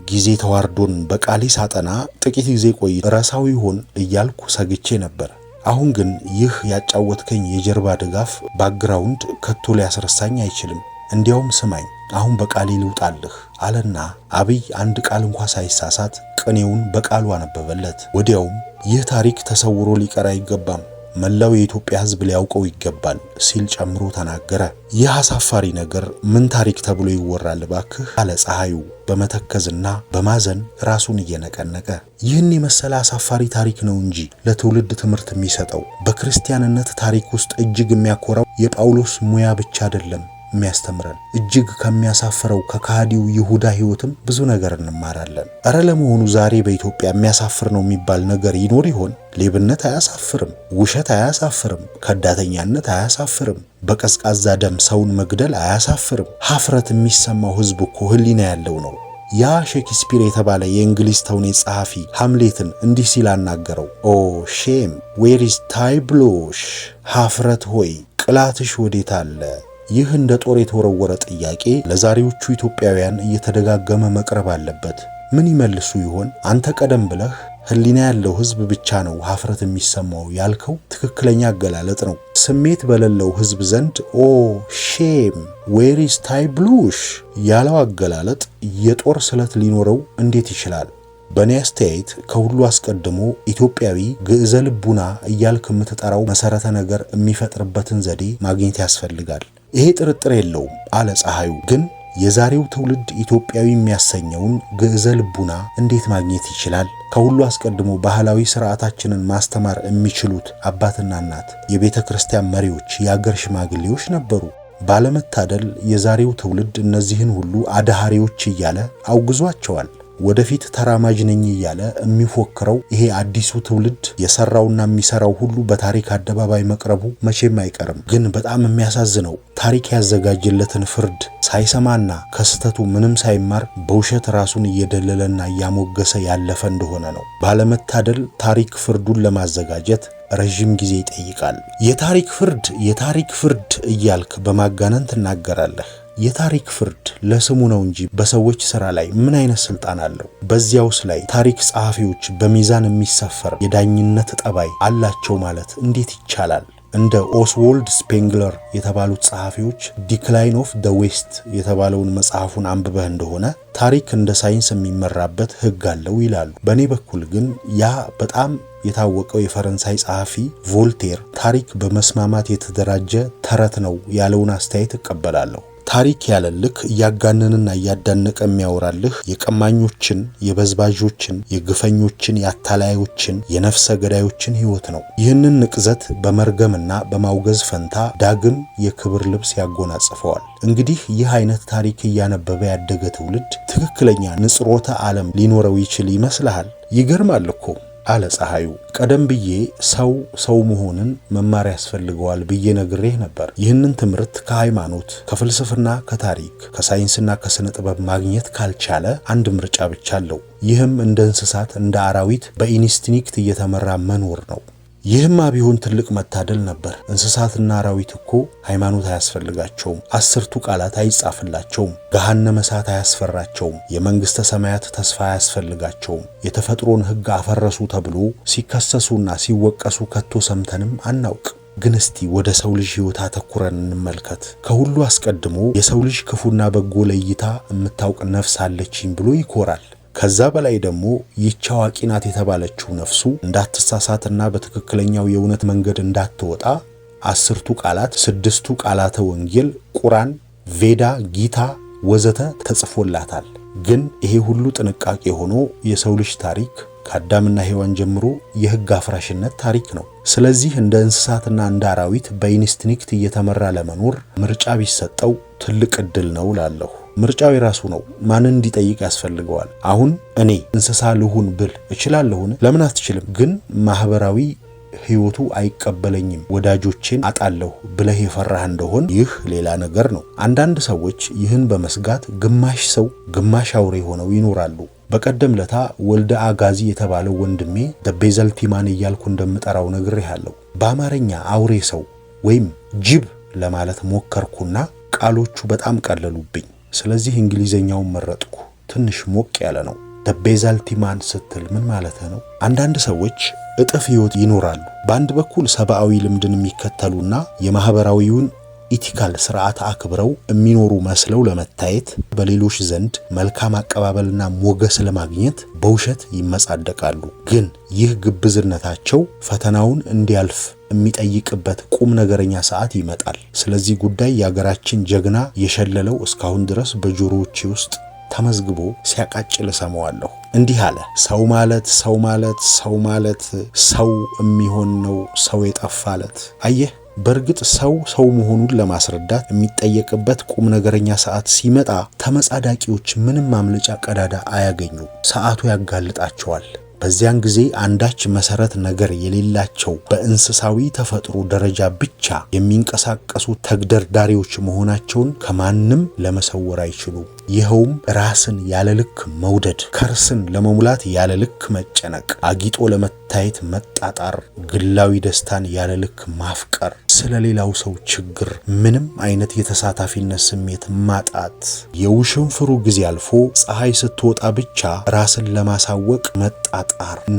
S1: ጊዜ ተዋርዶን በቃሌ ሳጠና ጥቂት ጊዜ ቆይ ረሳው ይሆን እያልኩ ሰግቼ ነበር። አሁን ግን ይህ ያጫወትከኝ የጀርባ ድጋፍ ባክግራውንድ ከቶ ሊያስረሳኝ አይችልም። እንዲያውም ስማኝ አሁን በቃሌ ልውጣልህ አለና አብይ አንድ ቃል እንኳ ሳይሳሳት ቅኔውን በቃሉ አነበበለት። ወዲያውም ይህ ታሪክ ተሰውሮ ሊቀር አይገባም፣ መላው የኢትዮጵያ ሕዝብ ሊያውቀው ይገባል ሲል ጨምሮ ተናገረ። ይህ አሳፋሪ ነገር ምን ታሪክ ተብሎ ይወራል ባክህ አለ ፀሐዩ በመተከዝና በማዘን ራሱን እየነቀነቀ። ይህን የመሰለ አሳፋሪ ታሪክ ነው እንጂ ለትውልድ ትምህርት የሚሰጠው። በክርስቲያንነት ታሪክ ውስጥ እጅግ የሚያኮራው የጳውሎስ ሙያ ብቻ አይደለም የሚያስተምረን፣ እጅግ ከሚያሳፍረው ከካሃዲው ይሁዳ ሕይወትም ብዙ ነገር እንማራለን። እረ ለመሆኑ ዛሬ በኢትዮጵያ የሚያሳፍር ነው የሚባል ነገር ይኖር ይሆን? ሌብነት አያሳፍርም፣ ውሸት አያሳፍርም፣ ከዳተኛነት አያሳፍርም፣ በቀዝቃዛ ደም ሰውን መግደል አያሳፍርም። ሀፍረት የሚሰማው ሕዝብ እኮ ህሊና ያለው ነው። ያ ሼክስፒር የተባለ የእንግሊዝ ተውኔት ጸሐፊ ሃምሌትን እንዲህ ሲል አናገረው። ኦ ሼም ዌር ኢዝ ታይ ብሎሽ፣ ሀፍረት ሆይ ቅላትሽ ወዴት አለ? ይህ እንደ ጦር የተወረወረ ጥያቄ ለዛሬዎቹ ኢትዮጵያውያን እየተደጋገመ መቅረብ አለበት። ምን ይመልሱ ይሆን? አንተ ቀደም ብለህ ህሊና ያለው ህዝብ ብቻ ነው ሀፍረት የሚሰማው ያልከው ትክክለኛ አገላለጥ ነው። ስሜት በሌለው ህዝብ ዘንድ ኦ ሼም ዌር ኢዝ ታይ ብሉሽ ያለው አገላለጥ የጦር ስለት ሊኖረው እንዴት ይችላል? በእኔ አስተያየት ከሁሉ አስቀድሞ ኢትዮጵያዊ ግዕዘ ልቡና እያልክ የምትጠራው መሰረተ ነገር የሚፈጥርበትን ዘዴ ማግኘት ያስፈልጋል። ይሄ ጥርጥር የለውም አለ ፀሐዩ። ግን የዛሬው ትውልድ ኢትዮጵያዊ የሚያሰኘውን ግዕዘ ልቡና እንዴት ማግኘት ይችላል? ከሁሉ አስቀድሞ ባህላዊ ስርዓታችንን ማስተማር የሚችሉት አባትና እናት፣ የቤተ ክርስቲያን መሪዎች፣ የአገር ሽማግሌዎች ነበሩ። ባለመታደል የዛሬው ትውልድ እነዚህን ሁሉ አዳሃሪዎች እያለ አውግዟቸዋል። ወደፊት ተራማጅ ነኝ እያለ የሚፎክረው ይሄ አዲሱ ትውልድ የሰራውና የሚሰራው ሁሉ በታሪክ አደባባይ መቅረቡ መቼም አይቀርም። ግን በጣም የሚያሳዝነው ታሪክ ያዘጋጀለትን ፍርድ ሳይሰማና ከስተቱ ምንም ሳይማር በውሸት ራሱን እየደለለና እያሞገሰ ያለፈ እንደሆነ ነው። ባለመታደል ታሪክ ፍርዱን ለማዘጋጀት ረጅም ጊዜ ይጠይቃል። የታሪክ ፍርድ እያልክ በማጋነን ትናገራለህ። የታሪክ ፍርድ ለስሙ ነው እንጂ በሰዎች ሥራ ላይ ምን አይነት ስልጣን አለው? በዚያውስ ላይ ታሪክ ጸሐፊዎች በሚዛን የሚሰፈር የዳኝነት ጠባይ አላቸው ማለት እንዴት ይቻላል? እንደ ኦስዋልድ ስፔንግለር የተባሉት ጸሐፊዎች ዲክላይን ኦፍ ዘ ዌስት የተባለውን መጽሐፉን አንብበህ እንደሆነ ታሪክ እንደ ሳይንስ የሚመራበት ሕግ አለው ይላሉ። በእኔ በኩል ግን ያ በጣም የታወቀው የፈረንሳይ ጸሐፊ ቮልቴር ታሪክ በመስማማት የተደራጀ ተረት ነው ያለውን አስተያየት እቀበላለሁ። ታሪክ ያለልክ እያጋነንና እያዳነቀ የሚያወራልህ የቀማኞችን፣ የበዝባዦችን፣ የግፈኞችን፣ የአታላዮችን፣ የነፍሰ ገዳዮችን ሕይወት ነው። ይህንን ንቅዘት በመርገምና በማውገዝ ፈንታ ዳግም የክብር ልብስ ያጎናጽፈዋል። እንግዲህ ይህ አይነት ታሪክ እያነበበ ያደገ ትውልድ ትክክለኛ ንጽሮተ ዓለም ሊኖረው ይችል ይመስልሃል? ይገርማል እኮ አለ ፀሐዩ። ቀደም ብዬ ሰው መሆንን መማር ያስፈልገዋል ብዬ ነግሬህ ነበር። ይህንን ትምህርት ከሃይማኖት፣ ከፍልስፍና፣ ከታሪክ፣ ከሳይንስና ከስነ ጥበብ ማግኘት ካልቻለ አንድ ምርጫ ብቻ አለው። ይህም እንደ እንስሳት እንደ አራዊት በኢንስቲንክት እየተመራ መኖር ነው። ይህማ ቢሆን ትልቅ መታደል ነበር። እንስሳትና አራዊት እኮ ሃይማኖት አያስፈልጋቸውም፣ 10ቱ ቃላት አይጻፍላቸውም፣ ገሃነመ እሳት አያስፈራቸውም፣ የመንግስተ ሰማያት ተስፋ አያስፈልጋቸውም። የተፈጥሮን ሕግ አፈረሱ ተብሎ ሲከሰሱና ሲወቀሱ ከቶ ሰምተንም አናውቅ። ግን እስቲ ወደ ሰው ልጅ ሕይወት አተኩረን እንመልከት። ከሁሉ አስቀድሞ የሰው ልጅ ክፉና በጎ ለይታ የምታውቅ ነፍስ አለችኝ ብሎ ይኮራል። ከዛ በላይ ደግሞ ይህች አዋቂ ናት የተባለችው ነፍሱ እንዳትሳሳትና በትክክለኛው የእውነት መንገድ እንዳትወጣ 10ቱ ቃላት፣ 6ቱ ቃላተ ወንጌል፣ ቁርአን፣ ቬዳ፣ ጊታ ወዘተ ተጽፎላታል። ግን ይሄ ሁሉ ጥንቃቄ ሆኖ የሰው ልጅ ታሪክ ከአዳምና ሔዋን ጀምሮ የሕግ አፍራሽነት ታሪክ ነው። ስለዚህ እንደ እንስሳትና እንደ አራዊት በኢንስቲንክት እየተመራ ለመኖር ምርጫ ቢሰጠው ትልቅ ዕድል ነው እላለሁ። ምርጫው የራሱ ነው። ማንን እንዲጠይቅ ያስፈልገዋል? አሁን እኔ እንስሳ ልሁን ብል እችላለሁን? ለምን አትችልም? ግን ማህበራዊ ህይወቱ አይቀበለኝም፣ ወዳጆቼን አጣለሁ ብለህ የፈራህ እንደሆን ይህ ሌላ ነገር ነው። አንዳንድ ሰዎች ይህን በመስጋት ግማሽ ሰው ግማሽ አውሬ ሆነው ይኖራሉ። በቀደም ለታ ወልደ አጋዚ የተባለው ወንድሜ ደቤዘልቲማን እያልኩ እንደምጠራው ነግሬሃለሁ። በአማርኛ አውሬ ሰው ወይም ጅብ ለማለት ሞከርኩና ቃሎቹ በጣም ቀለሉብኝ። ስለዚህ እንግሊዘኛውን መረጥኩ። ትንሽ ሞቅ ያለ ነው። ደቤዘልቲማን ስትል ምን ማለት ነው? አንዳንድ ሰዎች እጥፍ ህይወት ይኖራሉ። በአንድ በኩል ሰብአዊ ልምድን የሚከተሉና የማህበራዊውን ኢቲካል ስርዓት አክብረው የሚኖሩ መስለው ለመታየት በሌሎች ዘንድ መልካም አቀባበልና ሞገስ ለማግኘት በውሸት ይመጻደቃሉ። ግን ይህ ግብዝነታቸው ፈተናውን እንዲያልፍ የሚጠይቅበት ቁም ነገረኛ ሰዓት ይመጣል። ስለዚህ ጉዳይ የአገራችን ጀግና የሸለለው እስካሁን ድረስ በጆሮዎቼ ውስጥ ተመዝግቦ ሲያቃጭል ሰማዋለሁ። እንዲህ አለ። ሰው ማለት ሰው የሚሆን ነው ሰው የጠፋለት። አየህ፣ በእርግጥ ሰው መሆኑን ለማስረዳት የሚጠየቅበት ቁም ነገረኛ ሰዓት ሲመጣ ተመጻዳቂዎች ምንም ማምለጫ ቀዳዳ አያገኙም። ሰዓቱ ያጋልጣቸዋል። በዚያን ጊዜ አንዳች መሰረት ነገር የሌላቸው በእንስሳዊ ተፈጥሮ ደረጃ ብቻ የሚንቀሳቀሱ ተግደርዳሪዎች መሆናቸውን ከማንም ለመሰወር አይችሉም። ይኸውም ራስን ያለልክ መውደድ፣ ከርስን ለመሙላት ያለልክ መጨነቅ፣ አጊጦ ለመታየት መጣጣር፣ ግላዊ ደስታን ያለልክ ማፍቀር፣ ስለሌላው ሰው ችግር ምንም አይነት የተሳታፊነት ስሜት ማጣት፣ የውሽንፍሩ ጊዜ አልፎ ፀሐይ ስትወጣ ብቻ ራስን ለማሳወቅ መጣጣር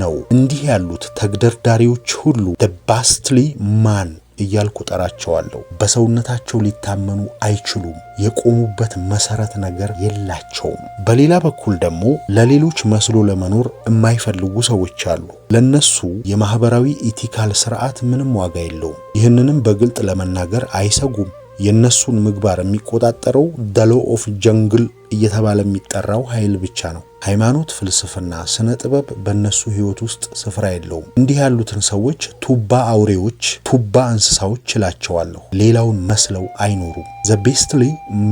S1: ነው። እንዲህ ያሉት ተግደርዳሪዎች ሁሉ ደባስትሊ ማን እያልኩ ጠራቸዋለሁ። በሰውነታቸው ሊታመኑ አይችሉም። የቆሙበት መሰረት ነገር የላቸውም። በሌላ በኩል ደግሞ ለሌሎች መስሎ ለመኖር የማይፈልጉ ሰዎች አሉ። ለነሱ የማህበራዊ ኢቲካል ስርዓት ምንም ዋጋ የለውም። ይህንንም በግልጥ ለመናገር አይሰጉም። የነሱን ምግባር የሚቆጣጠረው ደ ሎው ኦፍ ጀንግል እየተባለ የሚጠራው ኃይል ብቻ ነው። ሃይማኖት፣ ፍልስፍና፣ ስነ ጥበብ በእነሱ ህይወት ውስጥ ስፍራ የለውም። እንዲህ ያሉትን ሰዎች ቱባ አውሬዎች፣ ቱባ እንስሳዎች እላቸዋለሁ። ሌላውን መስለው አይኖሩም። ዘ ቤስትሊ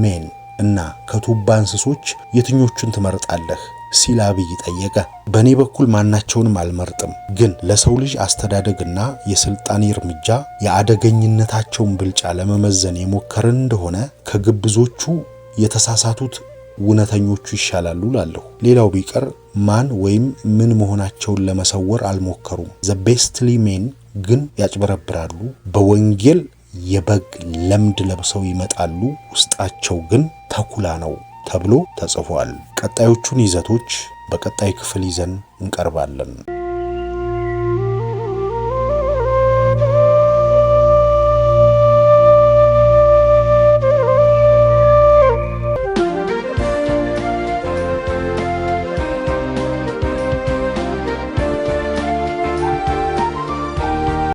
S1: ሜን እና ከቱባ እንስሶች የትኞቹን ትመርጣለህ ሲል አብይ ጠየቀ። በእኔ በኩል ማናቸውንም አልመርጥም። ግን ለሰው ልጅ አስተዳደግና የስልጣኔ እርምጃ የአደገኝነታቸውን ብልጫ ለመመዘን የሞከርን እንደሆነ ከግብዞቹ የተሳሳቱት እውነተኞቹ ይሻላሉ ላለሁ። ሌላው ቢቀር ማን ወይም ምን መሆናቸውን ለመሰወር አልሞከሩም። ዘ ቤስትሊ ሜን ግን ያጭበረብራሉ። በወንጌል የበግ ለምድ ለብሰው ይመጣሉ፣ ውስጣቸው ግን ተኩላ ነው ተብሎ ተጽፏል። ቀጣዮቹን ይዘቶች በቀጣይ ክፍል ይዘን እንቀርባለን።